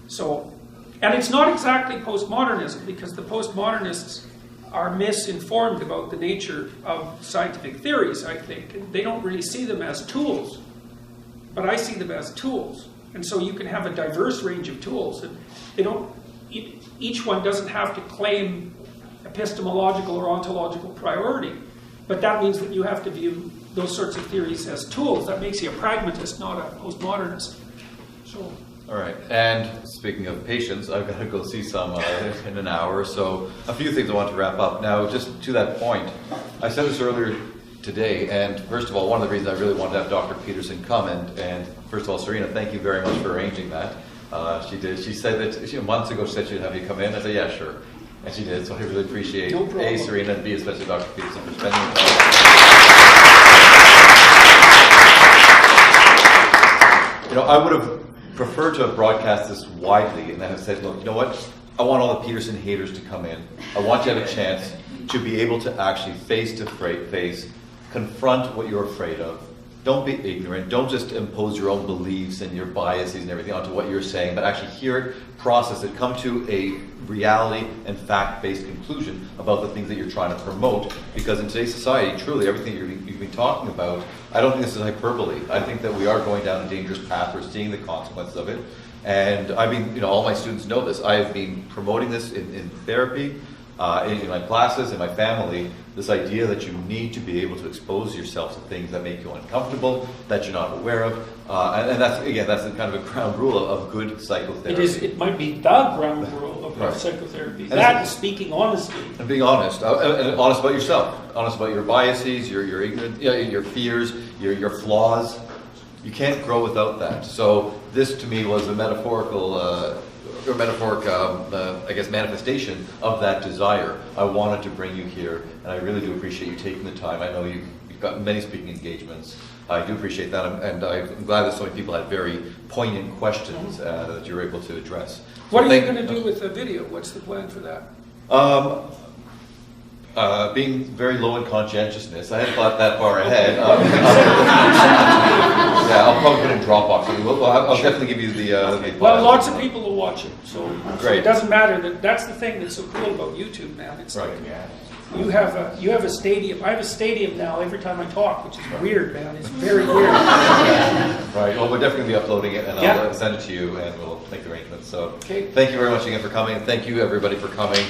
So, and it's not exactly postmodernism, because the postmodernists are misinformed about the nature of scientific theories, I think. And they don't really see them as tools, but I see them as tools. And so you can have a diverse range of tools, and they don't, each one doesn't have to claim epistemological or ontological priority, but that means that you have to view those sorts of theories as tools. That makes you a pragmatist, not a postmodernist. So. All right, and speaking of patients, I've got to go see some in an hour, so a few things I want to wrap up. Now, just to that point, I said this earlier today, and first of all, one of the reasons I really wanted to have Dr. Peterson come, and first of all, Serena, thank you very much for arranging that. She did. She said that months ago she said she'd have you come in. I said, yeah, sure. And she did, so I really appreciate A, Serena, and B, especially Dr. Peterson for spending the time. I would have preferred to have broadcast this widely and then have said, look, you know what? I want all the Peterson haters to come in. I want you to have a chance to be able to actually face confront what you're afraid of. Don't be ignorant. Don't just impose your own beliefs and your biases and everything onto what you're saying, but actually hear it, process it, come to a reality and fact-based conclusion about the things that you're trying to promote. Because in today's society, truly, everything you've been talking about, I don't think this is hyperbole. I think that we are going down a dangerous path. We're seeing the consequences of it. And I mean, all my students know this. I've been promoting this in therapy, in my classes, in my family, this idea that you need to be able to expose yourself to things that make you uncomfortable, that you're not aware of. And that's, again, that's kind of a ground rule of good psychotherapy. It might be the ground rule of psychotherapy. And speaking honestly. And being honest. And honest about yourself. Honest about your biases, your ignorance, your fears, your flaws. You can't grow without that. So this, to me, was a I guess, manifestation of that desire. I wanted to bring you here, and I really do appreciate you taking the time. I know you've got many speaking engagements. I do appreciate that, and I'm glad that so many people had very poignant questions that you were able to address. What are you going to do with the video? What's the plan for that? Being very low in conscientiousness, I hadn't thought that far ahead. Yeah, I'll probably put it in Dropbox. I'll definitely give you the well, lots of people will watch it, so Great. it doesn't matter. That's the thing that's so cool about YouTube, man. It's Right. like you have a stadium. I have a stadium now every time I talk, which is weird, man. It's very weird. Right. Well, we're definitely going to be uploading it, and I'll send it to you, and we'll make the arrangements. So, Okay. Thank you very much again for coming, and thank you everybody for coming.